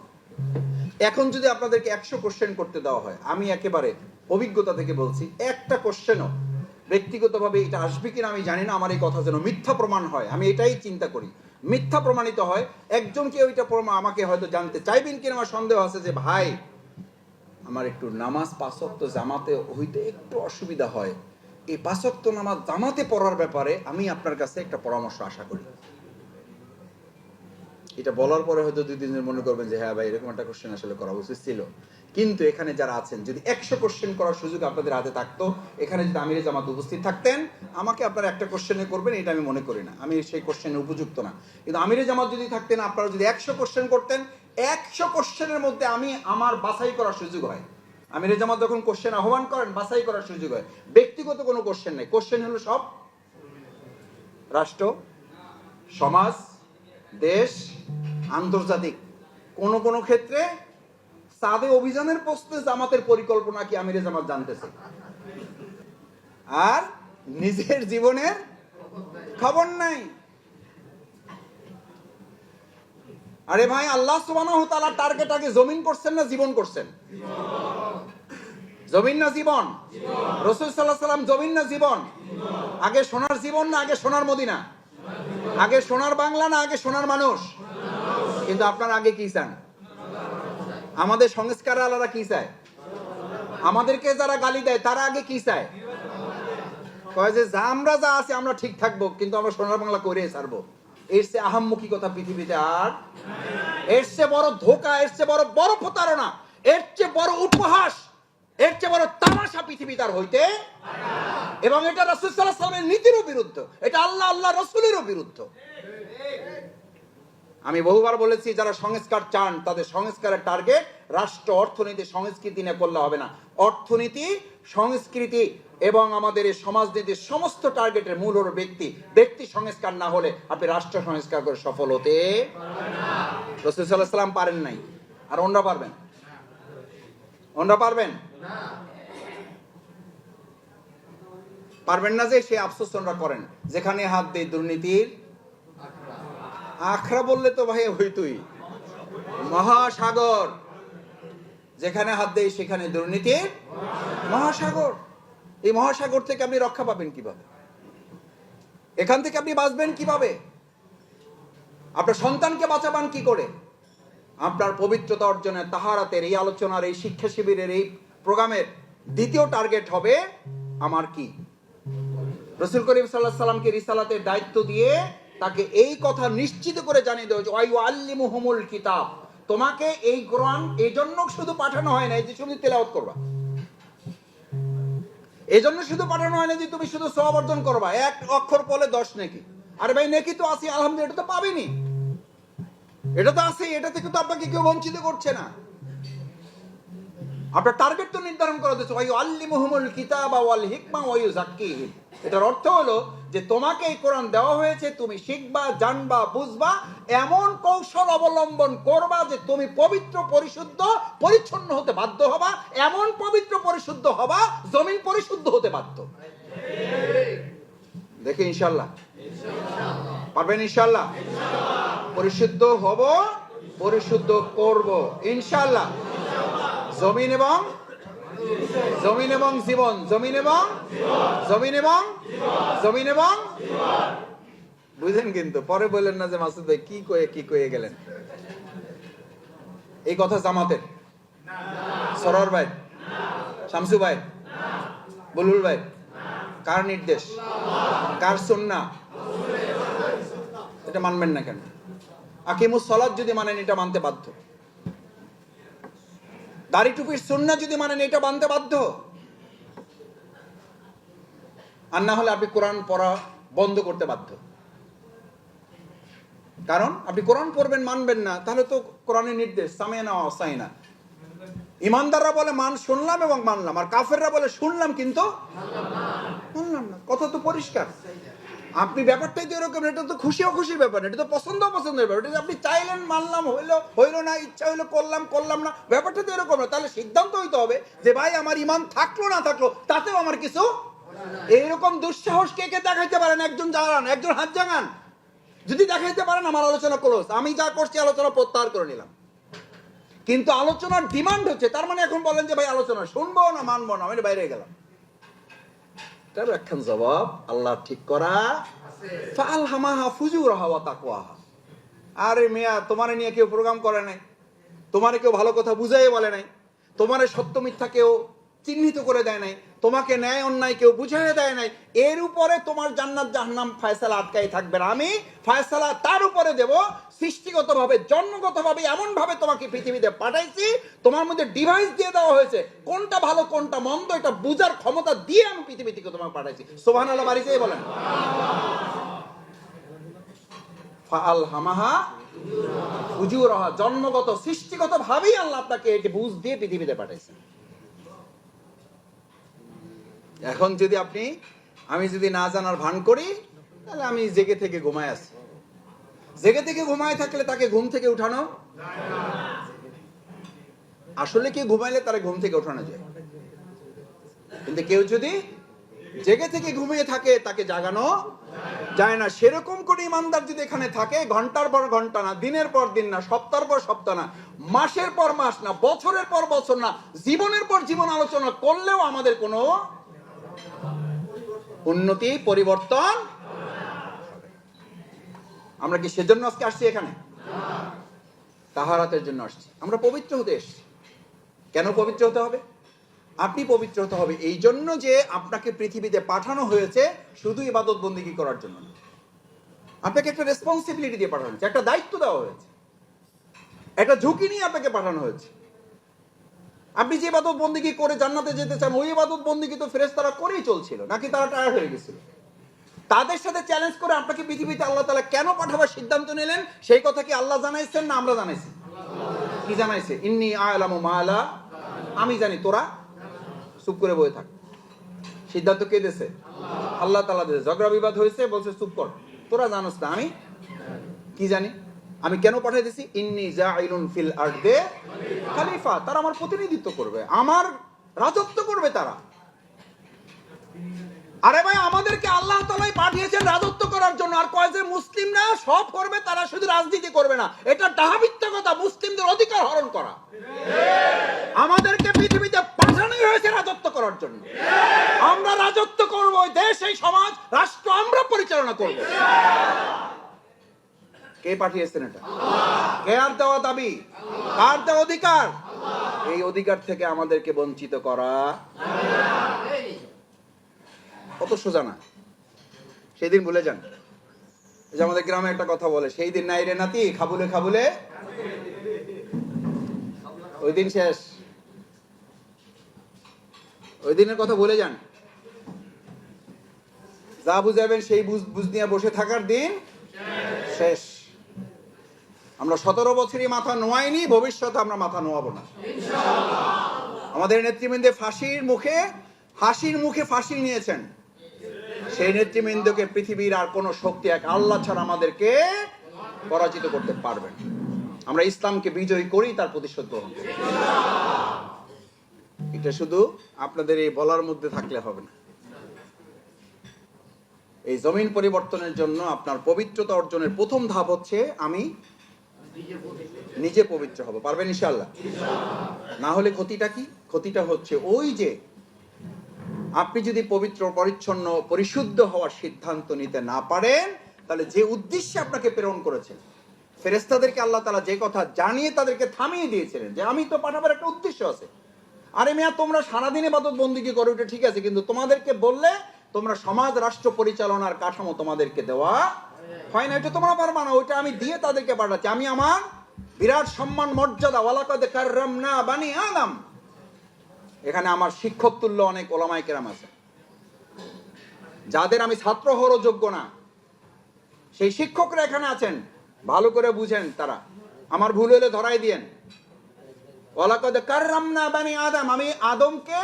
এখন যদি আপনাদেরকে 100 কোশ্চেন করতে দেওয়া হয়, আমি একেবারে অভিজ্ঞতা থেকে বলছি, একটা কোশ্চেনও ব্যক্তিগতভাবে এটা আসবে কিনা আমি জানি না, আমার এই কথা যেন মিথ্যা প্রমাণ হয়, আমি এটাই চিন্তা করি, মিথ্যা প্রমাণিত হয়, একজনকে ওইটা আমাকে হয়তো জানতে চাইবেন কিনা আমার সন্দেহ আছে যে ভাই আমার একটু নামাজ 5 ওয়াক্ত জামাতে হইতে একটু অসুবিধা হয়, এই 5 ওয়াক্ত নামাজ জামাতে পড়ার ব্যাপারে আমি আপনার কাছে একটা পরামর্শ আশা করি। এটা বলার পরে হয়তো 2-3 দিন মনে করবেন যে হ্যাঁ ভাই এরকম একটা কোশ্চেন আসলে করা উচিত ছিল, কিন্তু এখানে যারা আছেন যদি 100 কোশ্চেন করার সুযোগ আপনাদের হাতে থাকতো, এখানে যদি আমিরে জামাত উপস্থিত থাকতেন, আমাকে আপনারা একটা কোশ্চেনে করবেন এটা আমি মনে করি না, আমি সেই কোশ্চেনে উপযুক্ত না, কিন্তু আমিরে জামাত যদি থাকতেন, আপনারা যদি 100 কোশ্চেন করতেন, 100 কোশ্চেনের মধ্যে আমি আমার বাছাই করার সুযোগ হয়। আমিরে জামাত যখন কোশ্চেন আহ্বান করেন বাছাই করার সুযোগ হয়, ব্যক্তিগত কোনো কোশ্চেন নেই, কোশ্চেন হলো সব রাষ্ট্র, সমাজ, দেশ, আন্তর্জাতিক। কোন কোন ক্ষেত্রে সাদে অভিযানের প্রশ্নে জামাতের পরিকল্পনা কি আমিরে জামাত জানতেছে, আর নিজের জীবনের খবর নাই। আরে ভাই আল্লাহ সুবহানাহু ওয়া তাআলা টার্গেট আগে জমিন করছেন না জীবন করছেন? জমিন না জীবন? রাসূল সাল্লাল্লাহু আলাইহি সাল্লাম জমিন না জীবন? আগে সোনার জীবন না আগে সোনার মদিনা? আগে সোনার বাংলা না আগে সোনার মানুষ? কিন্তু আপনারা আগে কি চান? আমাদের সংস্কার আলারা কি চায়? আমাদেরকে যারা গালি দেয় তারা আগে কি চায়? কয় যে আমরা যা আছি আমরা ঠিক থাকবো, কিন্তু আমরা সোনার বাংলা করে ছাড়বো। এর চেয়ে আহাম্মুকি কথা পৃথিবীতে আর, এর চেয়ে বড় ধোঁকা, এর চেয়ে বড় বড় প্রতারণা, এর চেয়ে বড় উপহাস, এর চেয়ে বড় তামাশা পৃথিবীতে আর হইতে, এবং এটা রাসূল সাল্লাল্লাহু আলাইহি ওয়াসাল্লামের নীতিরও বিরুদ্ধ, এটা আল্লাহ রাসূলেরও বিরুদ্ধ। আমি বহুবার বলেছি যারা সংস্কার চান তাদের সংস্কারের টার্গেট রাষ্ট্র, অর্থনীতি, সংস্কৃতি নিয়ে করলে হবে না। অর্থনীতি, সংস্কৃতি এবং আমাদের এই সমাজনীতির সমস্ত টার্গেটের মূল হলো ব্যক্তি। ব্যক্তি সংস্কার না হলে আপনি রাষ্ট্র সংস্কার করে সফল হতে পারবেন না। রাসূল সাল্লাল্লাহু আলাইহি ওয়াসাল্লাম পারেন নাই, আর ওনরা পারবেন? ওনরা পারবেন? পারবেন না যে সে আফসোস ওনরা করেন। যেখানে হাত দেয় দুর্নীতির আখড়া, বললে তো ভাই হইতই মহাসাগর, যেখানে হাত দেয় সেখানে দুর্নীতির মহাসাগর। এই মহাসাগর থেকে আপনি রক্ষা পাবেন কিভাবে? এখান থেকে আপনি বাঁচবেন কিভাবে? আপনার সন্তানকে বাঁচাবেন কি করে? আপনার পবিত্রতা অর্জনের, তাহারাতের এই আলোচনার, এই শিক্ষা শিবিরের, এই প্রোগ্রামের দ্বিতীয় টার্গেট হবে আমার কি? রাসূল করিম সাল্লাল্লাহু আলাইহি সাল্লামকে রিসালাতের দায়িত্ব দিয়ে তাকে এই কথা নিশ্চিত করে জানিয়ে দেওয়া যে ওয়াইউআল্লিমুহুমুল কিতাব, তোমাকে এই কোরআন এই জন্য শুধু পাঠানো হয় না যে শুধু তেলাওয়াত করবা, এই জন্য শুধু পাঠানো হয় না যে তুমি শুধু সওয়াব অর্জন করবা, এক অক্ষর পড়লে 10 নেকি। আরে ভাই নেকি তো আছে, আলহামদুলিল্লাহ, এটা তো পাবেনি, এটা তো আছে, এটা থেকে তো আপনাকে কেউ বঞ্চিত করছে না। আপনার টার্গেট তো নির্ধারণ করা হয়েছে ওয়াইউআল্লিমুহুমুল কিতাবা ওয়াল হিকমা ওয়া ইউযাক্কিহিম। এটার অর্থ হলো যে তোমাকে এই কোরআন দেওয়া হয়েছে, তুমি শিখবা, জানবা, বুঝবা, এমন কৌশল অবলম্বন করবা যে তুমি পবিত্র, পরিশুদ্ধ, পরিচ্ছন্ন হতে বাধ্য হবা, এমন পবিত্র পরিশুদ্ধ হবা জমিন পরিশুদ্ধ হতে বাধ্য। দেখি ইনশাআল্লাহ পারবেন? ইনশাআল্লাহ পরিশুদ্ধ হব, পরিশুদ্ধ করব ইনশাআল্লাহ। জমিন এবং জমিন এবং জীবন, জমিন এবং জমিন এবং জমিন এবং বুঝেন? কিন্তু পরে বললেন না যে মাসুদ ভাই কি কয়ে গেলেন। এই কথা জামাতের, সরোয়ার ভাই, শামসু ভাই, বুলবুল ভাই, কার নির্দেশ, কার সুন্নাহ? এটা মানবেন না কেন? আকিমুস সালাত যদি মানেন এটা মানতে বাধ্য, দাড়ি টুপির সুন্নাহ যদি মানেন এটা মানতে বাধ্য, আর না হলে আপনি কোরআন পড়া বন্ধ করতে বাধ্য। কারণ আপনি কোরআন পড়বেন, মানবেন না, তাহলে তো কোরআনের নির্দেশ সামিনা ওয়া আতাইনা। ইমানদাররা বলে শুনলাম এবং মানলাম, আর কাফেররা বলে শুনলাম কিন্তু মানলাম না। কথা তো পরিষ্কার। আপনি ব্যাপারটাই তো এরকম, এটা তো খুশির ব্যাপার, এটা তো পছন্দের ব্যাপার। এটা আপনি চাইলেন মানলাম, হইলো না, ইচ্ছা হইলো করলাম না, ব্যাপারটা তো এরকম না। তাহলে সিদ্ধান্ত হইতে হবে যে ভাই আমার ইমান থাকলো না থাকলো তাতেও আমার কিছু। এইরকম দুঃসাহস কে দেখাইতে পারেন? একজন জানান, একজন হাত জাগান। যদি দেখাইতে পারেন আমার আলোচনা ক্লোজ, আমি যা করছি আলোচনা প্রত্যাহার করে নিলাম। কিন্তু আলোচনার ডিমান্ড হচ্ছে, তার মানে এখন বলেন যে ভাই আলোচনা শুনবো না মানবো না, আমি বাইরে গেলাম। তার একখান জবাব আল্লাহ ঠিক করা, ফাআলহামাহা ফুজুরাহা ওয়া তাকওয়াহা। আরে মিয়া, তোমারে নিয়ে কেউ প্রোগ্রাম করে নাই, তোমারে কেউ ভালো কথা বুঝাই বলে নাই, তোমারে সত্য মিথ্যা কেউ চিহ্নিত করে দেয় নাই, তোমাকে ন্যায় অন্যায় কেউ বুঝাই দেয় নাই, এর উপরে তোমার জান্নাত জাহান্নাম ফায়সালা আটকাই থাকবে না। আমি ফায়সালা তার উপরে দেব, সৃষ্টিগতভাবে জন্মগতভাবে এমন ভাবে তোমাকে পৃথিবীতে পাঠাইছি, তোমার মধ্যে ডিভাইস দিয়ে দেওয়া হয়েছে, কোনটা ভালো কোনটা মন্দ এটা বুঝার ক্ষমতা দিয়ে আমি পৃথিবী থেকে তোমাকে পাঠাইছি। সুবহানাল্লাহ বাড়িতে বলেন। ফাআলহামাহা ফুজুরাহা, জন্মগত সৃষ্টিগত ভাবেই আল্লাহ আপনাকে এটি বুঝ দিয়ে পৃথিবীতে পাঠাইছেন। এখন যদি আমি যদি না জানার ভান করি, তাহলে আমি জেগে থেকে ঘুমায় আছি। জেগে থেকে ঘুমায় থাকলে তাকে ঘুম থেকে উঠানো, আসলে কি ঘুমাইলে তারা ঘুম থেকে উঠানো যায়, কিন্তু কেউ যদি জেগে থেকে ঘুমিয়ে থাকে তাকে জাগানো যায় না। সেরকম করে ইমানদার যদি এখানে থাকে, ঘন্টার পর ঘন্টা না, দিনের পর দিন না, সপ্তাহের পর সপ্তাহ না, মাসের পর মাস না, বছরের পর বছর না, জীবনের পর জীবন আলোচনা করলেও আমাদের কোনো উন্নতি পরিবর্তন। আমরা কি সেজন্য আজকে আসছি এখানে? তাহারাতের জন্য আসছি। আমরা পবিত্র হতে এসেছি। কেন পবিত্র হতে হবে? আপনি পবিত্র হতে হবে এই জন্য যে আপনাকে পৃথিবীতে পাঠানো হয়েছে শুধু ইবাদত বন্দেগী করার জন্য। আপনাকে একটা রেসপন্সিবিলিটি দিয়ে পাঠানো হয়েছে, একটা দায়িত্ব দেওয়া হয়েছে, একটা ঝুঁকি নিয়ে আপনাকে পাঠানো হয়েছে। আপনি যে ইবাদত বন্দেগী করে জান্নাতে যেতে চান, ওই ইবাদত বন্দেগী তো ফেরেশতারা করেই চলছিল, নাকি তারা টায়ার্ড হয়ে গেছিল? তাদের সাথে চ্যালেঞ্জ করে আপনাকে পৃথিবীতে আল্লাহ তাআলা কেন পাঠাবার সিদ্ধান্ত নিলেন, সেই কথা কি আল্লাহ জানাইছেন না আমরা জানাইছি? কি জানাইছে? ইন্নী আ'লামু মা লা, আমি জানি, তোরা চুপ করে বসে থাক। সিদ্ধান্ত কে দিয়েছে? আল্লাহ তাআলা দিয়েছে। ঝগড়া বিবাদ হয়েছে, বলছে চুপ কর, তোরা জানোস না, আমি কি জানি। আমি কেন পাঠিয়ে দিছি? ইন্নী জাইলুন ফিল আরদে খলিফা, তারা আমার প্রতিনিধিত্ব করবে, আমার রাজত্ব করবে তারা। আরে ভাই, আমাদেরকে আল্লাহ তাআলাই পাঠিয়েছেন রাজত্ব করার জন্য। আর কয় যে মুসলিমরা সব করবে, তারা শুধু রাজনীতি করবে না, এটা ডাহাবিত্য কথা, মুসলিমদের অধিকার হরণ করা। আমাদেরকে পৃথিবীতে পাঠানোই হয়েছে রাজত্ব করার জন্য। আমরা রাজত্ব করব, দেশ, এই সমাজ, রাষ্ট্র আমরা পরিচালনা করব। কে পাঠিয়েছেন এটা? কে আর দেওয়া দাবি? কার দেওয়া অধিকার? এই অধিকার থেকে আমাদেরকে বঞ্চিত করা কত সোজা না। সেদিন ভুলে যান। যে আমাদের গ্রামে একটা কথা বলে, সেই দিন নাই রে নাতি, খাবুলে খাবুলে ওই দিন শেষ। ওই দিনের কথা ভুলে যান। যা বুঝাবেন সেই বুঝ নিয়ে বসে থাকার দিন শেষ। আমরা 17 বছরই মাথা নোয়াইনি, ভবিষ্যতে আমরা মাথা নোয়াবো না। আমাদের নেতৃবৃন্দে হাসির মুখে ফাঁসি নিয়েছেন। সেই নেতৃবৃন্দকে পৃথিবীর আর কোন শক্তি, এক আল্লাহ ছাড়া আমাদেরকে পরাজিত করতে পারবেন। আমরা ইসলামকে বিজয়ী করি, তার প্রতিশোধ গ্রহণ করি। এটা শুধু আপনাদের এই বলার মধ্যে থাকলে হবে না। এই জমিন পরিবর্তনের জন্য আপনার পবিত্রতা অর্জনের প্রথম ধাপ হচ্ছে আমি নিজে পবিত্র হব। পারবেন ইনশাআল্লাহ? না হলে ক্ষতিটা কি? ক্ষতিটা হচ্ছে ওই যে আপনি যদি পবিত্র, পরিচ্ছন্ন, পরিশুদ্ধ হওয়ার সিদ্ধান্ত নিতে না পারেন, তাহলে যে উদ্দেশ্যে আপনাকে প্রেরণ করেছেন, ফেরেশতাদেরকে আল্লাহ তাআলা যে কথা জানিয়ে তাদেরকে থামিয়ে দিয়েছিলেন যে আমি তো পাঠাবার একটা উদ্দেশ্য আছে। আরে মিয়া, তোমরা সারাদিন ইবাদত বন্দেগী করো, এটা ঠিক আছে, কিন্তু তোমাদেরকে বললে তোমরা সমাজ রাষ্ট্র পরিচালনার কাঠামো তোমাদেরকে দেওয়া হয় না, এটা তোমরা পারবা না, ওইটা আমি দিয়ে তাদেরকে পাঠাচ্ছি। আমি আমার বিরাট সম্মান মর্যাদা, ওয়ালাকাদ কাররামনা বানি আদম, এখানে আমার শিক্ষক তুল্য অনেক ওলামায়ে কেরাম আছে, যাদের আমি ছাত্র হওয়ারও যোগ্য না, সেই শিক্ষকরা এখানে আছেন। ভালো করে বুঝেন, তারা আমার ভুল হলে ধরাই দিয়েন। ওয়ালাকাদ কাররামনা বানি আদম, আমি আদমকে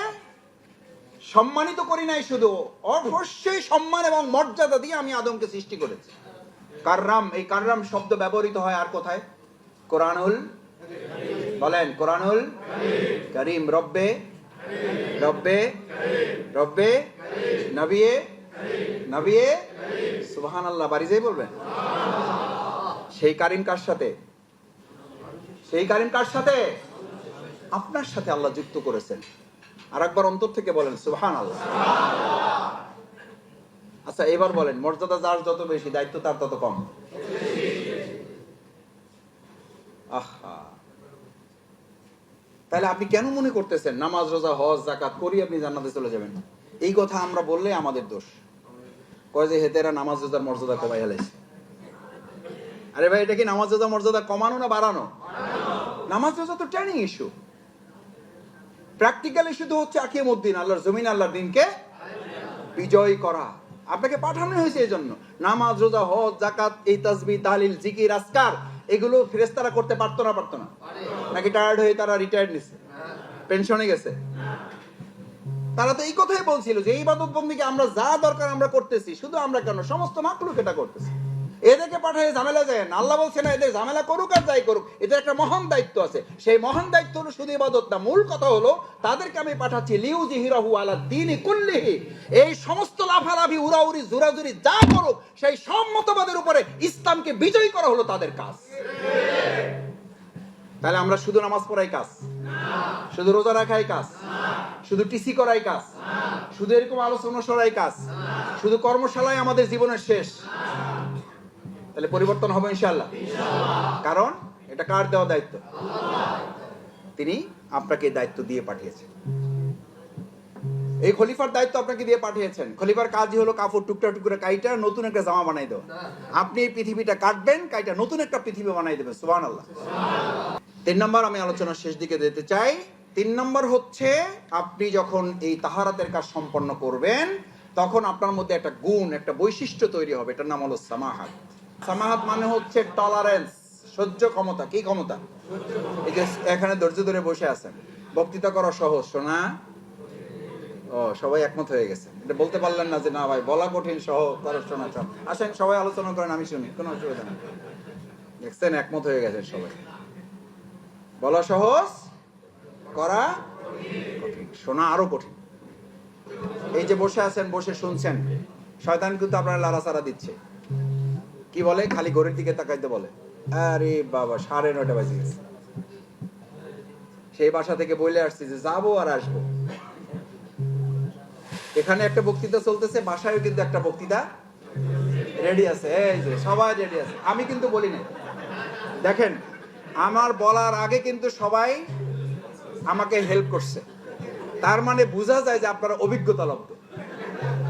সম্মানিত করি নাই, শুধু অবশ্যই সম্মান এবং মর্যাদা দিয়ে আমি আদমকে সৃষ্টি করেছি। কাররাম, এই কাররাম শব্দ ব্যবহৃত হয় আর কোথায়? কোরআনুল, বলেন, কোরআনুল কারীম। রব্বে রব্বে রব্বে নবিয়ে নবিয়ে সুবহানাল্লাহ, বাড়ি যাই বলবেন। সেই কারীম কার সাথে? সেই কারীম কার সাথে? আপনার সাথে আল্লাহ যুক্ত করেছেন। আর একবার অন্তর থেকে বলেন সুবহানাল্লাহ। আচ্ছা এবার বলেন, মর্যাদা যার যত বেশি, দায়িত্ব তার তত কম। আহা, তাহলে আপনি কেন মনে করতেছেন নামাজ, রোজা, হজ, যাকাত করি আপনি জান্নাতে চলে যাবেন? এই কথা আমরা বললে আমাদের দোষ। কয় যে হেতেরা নামাজ রোজার মর্যাদা কমাই হেলাইছে। আরে ভাই, এটা কি নামাজ রোজা মর্যাদা কমানো না বাড়ানো? নামাজ রোজা তো ট্রেনিং ইস্যু, প্র্যাকটিক্যাল ইস্যু তো হচ্ছে আকিমুদ্দিন, আল্লাহর জমিন, আল্লাহর দিনকে বিজয় করা। আপনাকে পাঠানো হয়েছে এই জন্য। নামাজ, রোজা, হজ, যাকাত, এই তাসবিহ, তাহলিল, জিকির, আজকার, এগুলো ফেরেশতারা করতে পারতো না? নাকি টায়ার্ড হয়ে তারা রিটায়ার্ড নিছে, পেনশনে গেছে? তারা তো এই কথাই বলছিল যে এই ইবাদত বন্দেগী আমরা যা দরকার আমরা করতেছি, শুধু আমরা কেন, সমস্ত মাখলুক এটা করতেছে। এদেরকে পাঠিয়ে ঝামেলা যায় না। আল্লাহ বলছে না এদের ঝামেলা করুক আর যাই করুক, এদের একটা মহান দায়িত্ব আছে। সেই মহান দায়িত্ব হলো শুধু ইবাদত না, মূল কথা হলো তাদেরকে আমি পাঠাচ্ছি লিউযহিরাহু আলা দ্বীনি কুল্লিহি। এই সমস্ত লাফালাফি, উড়াউড়ি, জোরাজুরি যা করুক, সেই সব মতবাদের উপরে ইসলামকে বিজয়ী করা হলো তাদের কাজ। তাহলে আমরা শুধু নামাজ পড়াই কাজ, শুধু রোজা রাখাই কাজ, শুধু টিসি করাই কাজ, শুধু এরকম আলোচনা সরাই কাজ, শুধু কর্মশালায় আমাদের জীবনের শেষ? তাহলে পরিবর্তন হবে ইনশাআল্লাহ। কারণ এটা কার দেওয়া দায়িত্ব? তিনি আপনাকে দায়িত্ব দিয়ে পাঠিয়েছেন। এই খলিফার দায়িত্ব আপনাকে দিয়ে পাঠিয়েছেন। খলিফার কাজই হলো কাপড় টুকরা টুকরা কাইটা নতুন একটা জামা বানাই দাও। আপনি এই পৃথিবীটা কাটবেন, কাইটা নতুন একটা পৃথিবী বানাই দেবেন। সুবহানাল্লাহ। 3 নম্বর, আমি আলোচনার শেষ দিকে যেতে চাই। 3 নম্বর হচ্ছে, আপনি যখন এই তাহারাতের কাজ সম্পন্ন করবেন তখন আপনার মধ্যে একটা গুণ, একটা বৈশিষ্ট্য তৈরি হবে। এটার নাম হলো সামাহাত। সামাহাত মানে হচ্ছে টলারেন্স, সহ্য ক্ষমতা। কি ক্ষমতা? এই যে এখানে ধৈর্য ধরে বসে আছেন, বক্তৃতা করা সহজ, শোনা ও সবাই একমত হয়ে গেছে। এটা বলতে পারলেন না যে না ভাই বলা কঠিন, সহজ শোনা সব। আসেন সবাই আলোচনা করেন, আমি শুনি, কোনো অসুবিধা নেই। দেখছেন, একমত হয়ে গেছেন সবাই। বলা সহজ, করা কঠিন, শোনা আরো কঠিন। এই যে বসে আছেন, বসে শুনছেন, শয়তান কিন্তু আপনার লাড়াচাড়া দিচ্ছে। কি বলে? খালি ঘড়ির দিকে তাকাইতে বলে, আরে বাবা 9:30 বাজে গেছে। সেই বাসা থেকে বলে আসছি যে যাবো আর আসবো। এখানে একটা বক্তৃতা চলতেছে, বাসায়ও কিন্তু একটা বক্তৃতা রেডি আছে। এই যে সবাই রেডি আছে, আমি কিন্তু বলি না। দেখেন, আমার বলার আগে কিন্তু সবাই আমাকে হেল্প করছে, তার মানে বোঝা যায় যে আপনারা অভিজ্ঞতা লব্ধ।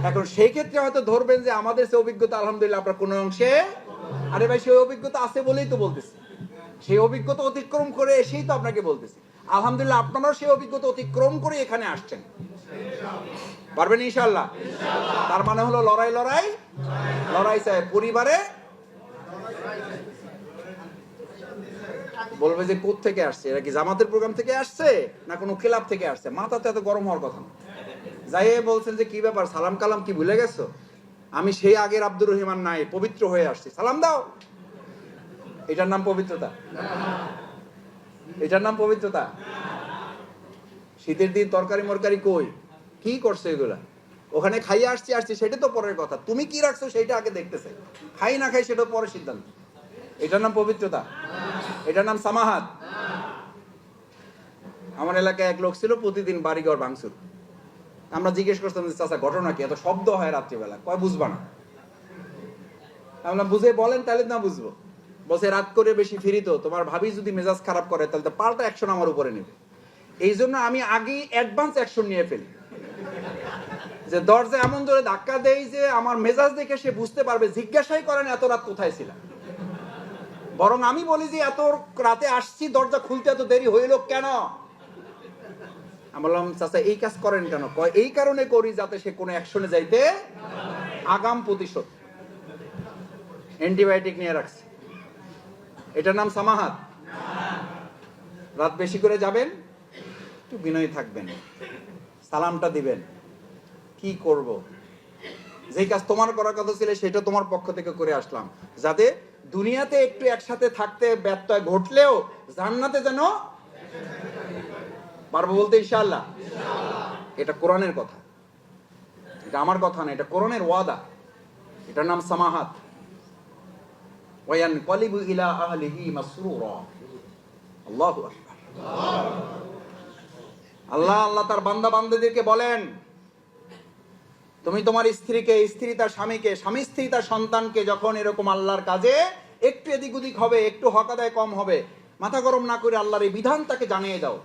এখন সেই ক্ষেত্রে হয়তো ধরবেন যে আমাদের সে অভিজ্ঞতা আলহামদুলিল্লাহ আপনার কোনো অংশে, আরে ভাই সেই অভিজ্ঞতা আছে বলেই তো বলতেছি, সেই অভিজ্ঞতা অতিক্রম করে এসেই তো আপনাকে বলতেছি। আলহামদুলিল্লাহ আপনারাও সেই অভিজ্ঞতা অতিক্রম করে এখানে আসছেন, পারবেন ইনশাআল্লাহ। তার মানে হলো লড়াই লড়াই লড়াই চাই। পরিবারে বলবে যে কোথা থেকে আসছে, এরা কি জামাতের প্রোগ্রাম থেকে আসছে না কোনো ক্লাব থেকে আসছে? মাথাতে এত গরম হওয়ার কথা না। যাই বলছেন যে কি ব্যাপার, সালাম কালাম কি ভুলে গেছো? আমি সেই আগের আব্দুর রহিমান নাই, পবিত্র হয়ে আসছি, সালাম দাও। এটার নাম পবিত্রতা? এটার নাম পবিত্রতা? শীতের দিন তরকারি মরকারি কই, কি করছে এগুলা? ওখানে খাইয়ে আসছি সেটা তো পরের কথা, তুমি কি রাখছো সেটা আগে দেখতেছে। খাই না খাই সেটা পরে সিদ্ধান্ত। এটার নাম পবিত্রতা? এটার নাম সামাহাত। আমার এলাকায় এক লোক ছিল, প্রতিদিন বাড়িঘর ভাঙচুর। আমরা জিজ্ঞেস করতাম যে চাচা ঘটনা কি, এত শব্দ হয় রাত্রিবেলা? কয় বুঝবা না। আমরা বুঝে বলেন তাহলে না বুঝবো। বসে রাত করে বেশি ফিরি তো, তোমার ভাবি যদি মেজাজ খারাপ করে তাহলে তো পাল্টা অ্যাকশন আমার উপরে নেবে। এই জন্য আমি আগেই অ্যাডভান্স অ্যাকশন নিয়ে ফেলি, যে দরজা এমন ধরে ধাক্কা দেই যে আমার মেজাজ দেখে সে বুঝতে পারবে, জিজ্ঞাসাই করেন এত রাত কোথায় ছিলাম। বরং আমি বলি যে এত রাতে আসছি, দরজা খুলতে এত দেরি হইল কেন? আমি বললাম চাচা এই কাজ করেন কেন? কয় এই কারণে করি যাতে সে কোনো অ্যাকশনে যাইতে, আগাম প্রতিশোধ। অ্যান্টিবায়োটিক নিয়ে রাখছে। এটার নাম সামাহাত? রাত বেশি করে যাবেন, একটু বিনয়ী থাকবেন, সালামটা দিবেন, কি করব, যেই কাজ তোমার করার কথা ছিল সেটা তোমার পক্ষ থেকে করে আসলাম, যাতে দুনিয়াতে একটু একসাথে থাকতে ব্যত্যয় ঘটলেও জান্নাতে যেন পারবো বলতে ইনশাআল্লাহ। এটা কোরআনের কথা, এটা আমার কথা না, এটা কোরআনের ওয়াদা। এটার নাম সামাহাত। ওয়ায়ানকালিবু ইলা আহলিহি মাসরুরা। আল্লাহু আকবার। আল্লাহ তার বান্দা বান্দাদেরকে বলেন, তুমি তোমার স্ত্রীকে, স্ত্রী তার স্বামীকে, স্বামী স্ত্রী তার সন্তানকে যখন এরকম আল্লাহর কাজে একটু এদিক ওদিক হবে, একটু হক আদায় কম হবে, মাথা গরম না করে আল্লাহর এই বিধান তাকে জানিয়ে দাও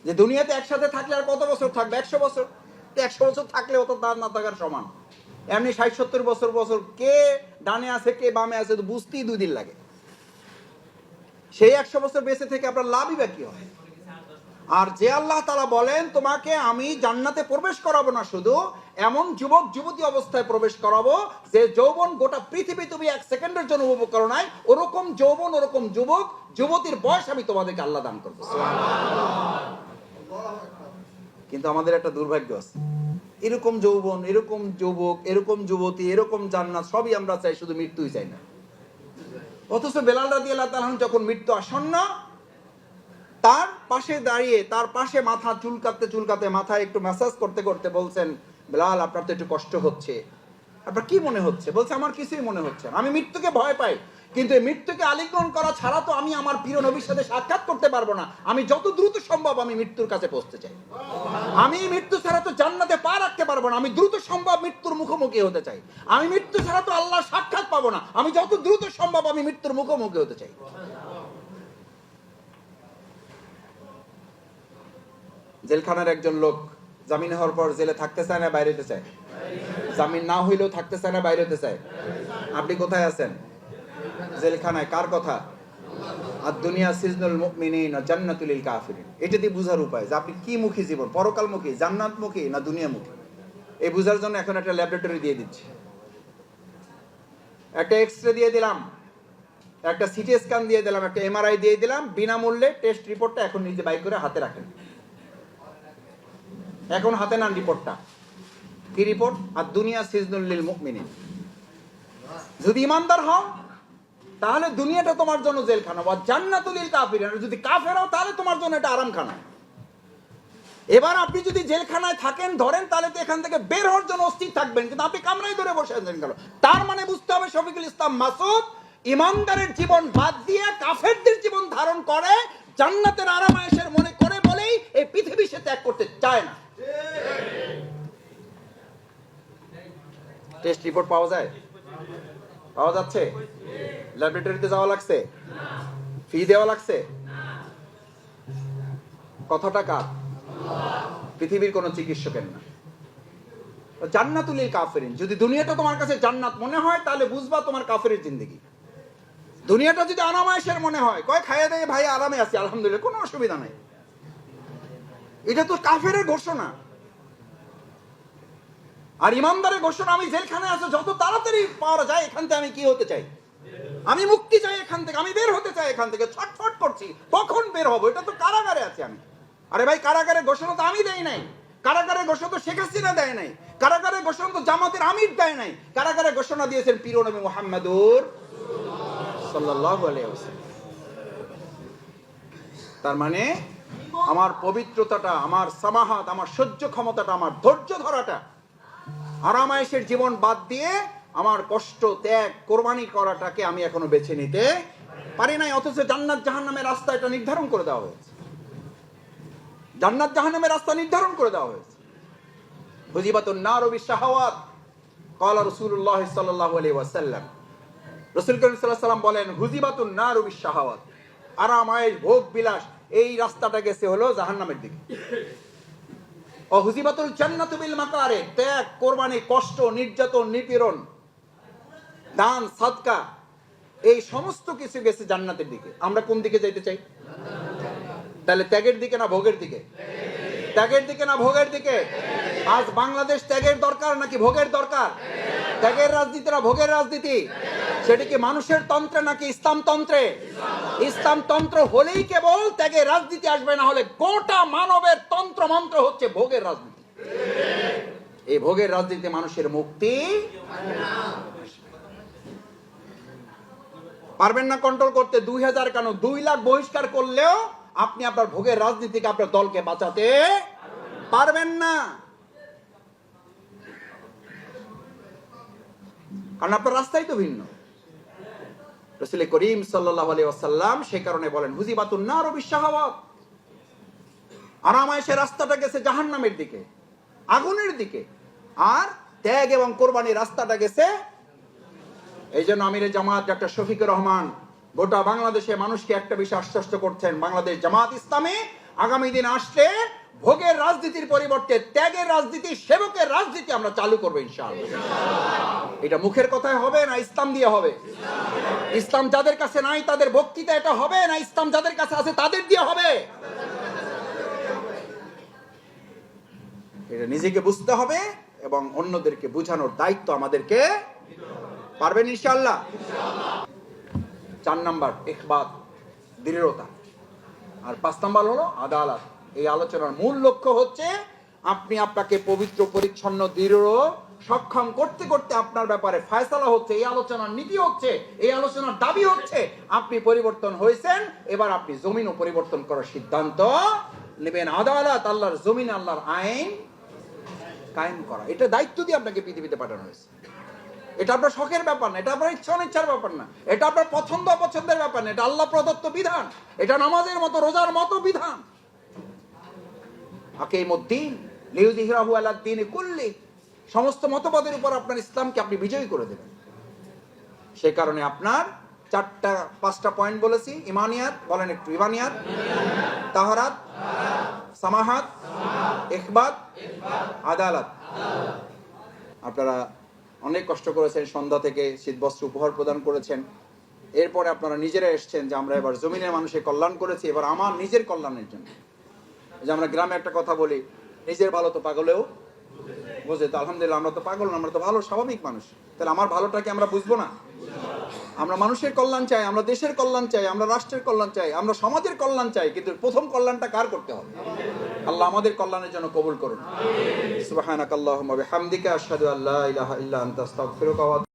যে দুনিয়াতে একসাথে থাকলে আর কত বছর থাকবে? 100 বছর। 100 বছর থাকলে অত তার না থাকার সমান। এমনি 60-70 বছর কে ডানে আছে কে বামে আছে তো বুঝতেই 2 দিন লাগে। সেই 100 বছর বেঁচে থেকে আপনার লাভই বা কি হয়? আর যে আল্লাহ তাআলা বলেন তোমাকে আমি জান্নাতে প্রবেশ করাবো না, শুধু এমন যুবক যুবতী অবস্থায় প্রবেশ করাবো যে যৌবন গোটা পৃথিবী তুমি 1 সেকেন্ডের জন্য উপভোগ করো নাই, ওরকম যৌবন, ওরকম যুবক যুবতীর বয়স আমি তোমাদেরকে আল্লাহ দান করবো। কিন্তু আমাদের একটা দুর্ভাগ্য আছে, এরকম যৌবন, এরকম যুবক, এরকম যুবতী, এরকম জান্নাত সবই আমরা চাই, শুধু মৃত্যুই চাই না। অথচ বেলাল রাদিয়াল্লাহু তাআলা যখন মৃত্যু আসন্ন, তার পাশে দাঁড়িয়ে, তার পাশে মাথা চুলকাতে মাথায় একটু ম্যাসাজ করতে করতে বলছেন, বেলাল আপনার তো একটু কষ্ট হচ্ছে, আপনার কি মনে হচ্ছে? বলছে আমার কিছুই মনে হচ্ছে না, আমি মৃত্যুকে ভয় পাই, কিন্তু এই মৃত্যুকে আলিঙ্গন করা ছাড়া তো আমি আমার প্রিয় নবীর সাথে সাক্ষাৎ করতে পারবো না। আমি যত দ্রুত সম্ভব আমি মৃত্যুর কাছে পৌঁছতে চাই। আমি মৃত্যু ছাড়া তো জান্নাতে পা রাখতে পারবো না, আমি দ্রুত সম্ভব মৃত্যুর মুখোমুখি হতে চাই। আমি মৃত্যু ছাড়া তো আল্লাহর সাক্ষাৎ পাবো না, আমি যত দ্রুত সম্ভব আমি মৃত্যুর মুখোমুখি হতে চাই। জেলখানার একজন লোক জামিন হওয়ার পর জেলে থাকতে চায় না বাইরে হতে চায়? জামিন না হইলেও থাকতে চায় না বাইরে হতে চায়? আপনি কোথায় আছেন? জেলখানায়। কার কথা? আর দুনিয়া সিজনুল মুমিনিন ওয়া জান্নাতুল লিল কাফিরিন। এটা দিয়ে বুঝার উপায় যে আপনি কি মুখী জীবন, পরকালমুখী, জান্নাতমুখী না দুনিয়ামুখী। এই বুঝার জন্য এখন একটা ল্যাবরেটরি দিয়ে দিচ্ছি, একটা এক্সরে দিয়ে দিলাম, একটা সিটি স্ক্যান দিয়ে দিলাম, একটা এমআরআই দিয়ে দিলাম, বিনামূল্যে টেস্ট রিপোর্টটা এখন নিজে বাই করে হাতে রাখেন। এখন হাতে নেন রিপোর্টটা। কি রিপোর্ট? আর দুনিয়া সিজনুল লিল মুমিনিন। যদি ইমানদার হও তাহলে দুনিয়াটা তোমার জন্য জেলখানা, ওয়া জান্নাতুল লিল কাফিরিন। আর যদি কাফের হও তাহলে তোমার জন্য এটা আরামখানা। এবার আপনি যদি জেলখানায় থাকেন ধরেন, তাহলে তো এখান থেকে বের হওয়ার জন্য অস্থির থাকবেন, কিন্তু আপনি কামরায় ধরে বসে আছেন কেন? তার মানে বুঝতে হবে শফিকুল ইসলাম মাসুদ ইমানদারের জীবন বাদ দিয়ে কাফেরদের জীবন ধারণ করে, জান্নাতের আরামায়েশের মনে করে বলেই এই পৃথিবী সে ত্যাগ করতে চায় না। টেস্ট রিপোর্ট পাওয়া যায়? পাওয়া যাচ্ছে? ল্যাবরেটরিতে যাওয়া লাগছে? ফি দেওয়া লাগছে? কত টাকা? পৃথিবীর কোন চিকিৎসকের না। জান্নাতুল লিল কাফিরিন। যদি দুনিয়াটা তোমার কাছে জান্নাত মনে হয় তাহলে বুঝবা তোমার কাফেরের জিন্দেগি। দুনিয়াটা যদি আরামায়েশের মনে হয়, কয় খাইয়া দেয় ভাই আরামে আছি আলহামদুলিল্লাহ, কোনো অসুবিধা নাই, এটা তো কাফেরের ঘোষণা। আর ইমানদারের ঘোষণা, আমি জেলখানায় আছি, যত তাড়াতাড়ি পাওয়া যায় এখান থেকে আমি কি হতে চাই? আমি মুক্তি চাই এখান থেকে, আমি বের হতে চাই এখান থেকে, ছটফট করছি কখন বের হবো, এটা তো কারাগারে আছি আমি। আরে ভাই কারাগারের ঘোষণা তো আমি দেই নাই, কারাগারের ঘোষণা তো শেখ হাসিনা দেয় নাই, কারাগারের ঘোষণা তো জামাতের আমির দেয় নাই, কারাগারের ঘোষণা দিয়েছেন প্রিয় নবী মুহাম্মদুর সাল্লাল্লাহু আলাইহি ওয়াসাল্লাম। তার মানে আমার পবিত্রতাটা, আমার সামাহাত, আমার সহ্য ক্ষমতাটা, আমার ধৈর্য ধরাটা, আরামায়েশের জীবন বাদ দিয়ে আমার কষ্ট ত্যাগ কোরবানি করাটাকে আমি এখনো বেছে নিতে পারি নাই। অথচ জান্নাত জাহান্নামের রাস্তা এটা নির্ধারণ করে দেওয়া হয়েছে, জান্নাত জাহান্নামের রাস্তা নির্ধারণ করে দেওয়া হয়েছে। হুজিবাতুন নারু বিশাহাওয়াত ক্বালা রাসূলুল্লাহ সাল্লাল্লাহু আলাইহি ওয়াসাল্লাম। রাসূল করিম সাল্লাল্লাহু আলাইহি ওয়াসাল্লাম বলেন, হুজিবাতুন নারু বিশাহাওয়াত, আরামায়েশ ভোগ বিলাস এই রাস্তাটা গেছে হলো জাহান্নামের দিকে। ও হুজিবাতুল জান্নাতু বিল মাকারে, ত্যাগ কোরবানি, কষ্ট, নির্যাতন, নিপীড়ন, দান সাদকা, এই সমস্ত কিছু গেছে জান্নাতের দিকে। আমরা কোন দিকে যাইতে চাই? তাহলে ত্যাগের দিকে না ভোগের দিকে? ত্যাগের দিকে না ভোগের দিকে? আজ বাংলাদেশ ত্যাগের দরকার নাকি ভোগের দরকার? ত্যাগের রাজনীতি না ভোগের রাজনীতি? সেটা কি মানুষের তন্ত্রে নাকি ইসলাম তন্ত্রে? ইসলাম তন্ত্র হলেই কেবল ত্যাগের রাজনীতি আসবে, না হলে গোটা মানবের তন্ত্র মন্ত্র হচ্ছে ভোগের রাজনীতি। এই ভোগের রাজনীতি মানুষের মুক্তি পারবেন না কন্ট্রোল করতে। 2000 কেন 2 লাখ বহিষ্কার করলেও আপনি আপনার ভোগের রাজনীতিকে, আপনার দলকে বাঁচাতে পারবেন না, কারণ আপনার রাস্তাই তো ভিন্ন। রাসূল করিম সাল্লাল্লাহু আলাইহি ওয়াসাল্লাম সে কারণে বলেন হুজিবাতুন নারু বিশাহাওয়াত, আরামায়েশে রাস্তাটা গেছে জাহান্নামের দিকে, আগুনের দিকে, আর ত্যাগ এবং কোরবানির রাস্তাটা গেছে। এই জন্য আমিরে জামাত ডক্টর শফিকুর রহমান গোটা বাংলাদেশে মানুষকে একটা বিষয় আশ্বস্ত করছেন, বাংলাদেশ জামাত ইসলামী আগামী দিন আসলে ভোগের রাজনীতির পরিবর্তে ত্যাগের রাজনীতি, সেবকের রাজনীতি আমরা চালু করবো ইনশাআল্লাহ। এটা মুখের কথায় হবে না ইসলাম দিয়ে হবে? ইসলাম যাদের কাছে নাই তাদের বক্তৃতা এটা হবে না, ইসলাম যাদের কাছে আছে তাদের দিয়ে হবে? এটা নিজেকে বুঝতে হবে এবং অন্যদেরকে বোঝানোর দায়িত্ব আমাদেরকে। পারবেন ইনশাআল্লাহ? 4 নাম্বার ইখবাত, দৃঢ়তা। আর 5 নাম্বার হলো আদালত। এই আলোচনার মূল লক্ষ্য হচ্ছে আপনি আপনাকে পবিত্র, পরিচ্ছন্ন, দৃঢ়, সক্ষম করতে করতে আপনার ব্যাপারে ফয়সালা হচ্ছে, এই আলোচনার নীতি হচ্ছে, এই আলোচনার দাবি হচ্ছে আপনি পরিবর্তন হয়েছেন, এবার আপনি জমিনও পরিবর্তন করার সিদ্ধান্ত নেবেন। আদালত, আল্লাহর জমিন, আল্লাহর আইন কায়েম করা, এটা দায়িত্ব দিয়ে আপনাকে পৃথিবীতে পাঠানো হয়েছে। এটা আপনার শখের ব্যাপার না, এটা আপনার ইচ্ছা অনিচ্ছার ব্যাপার না, এটা আপনার পছন্দ অপছন্দের ব্যাপার না, এটা আল্লাহ প্রদত্ত বিধান, এটা নামাজের মতো, রোজার মতো বিধান। আকিমুদ্দিন লিইয়ুযহিরাহু আলাদ দীনি কুল্লি, সমস্ত মতবাদের উপর আপনার ইসলামকে আপনি বিজয়ী করে দেবেন। সেই কারণে আপনার 5টা পয়েন্ট বলেছি। ইমানিয়াত, বলেন একটু। ইমানিয়াত, তাহারাত, সামাহাত, ইখবাত, আদালত। আপনারা অনেক কষ্ট করেছেন, সন্ধ্যা থেকে শীতবস্ত্র উপহার প্রদান করেছেন। এরপরে আপনারা নিজেরা এসছেন যে আমরা এবার জমিনের মানুষের কল্যাণ করেছি, এবার আমার নিজের কল্যাণের জন্য। যে আমরা গ্রামে একটা কথা বলি, নিজের ভালো তো পাগলেও বোঝে। তো আলহামদুলিল্লাহ আমরা তো পাগল না, আমরা তো ভালো স্বাভাবিক মানুষ। তাহলে আমার ভালোটাকে আমরা বুঝবো না? আমরা মানুষের কল্যাণ চাই, আমরা দেশের কল্যাণ চাই, আমরা রাষ্ট্রের কল্যাণ চাই, আমরা সমাজের কল্যাণ চাই, কিন্তু প্রথম কল্যাণটা কার করতে হবে? আল্লাহ আমাদের কল্যাণের জন্য কবুল করুন। সুবহানাকাল্লাহুম্মা বিহামদিকা আশহাদু আল্লা ইলাহা ইল্লা আনতা আস্তাগফিরুকা ওয়া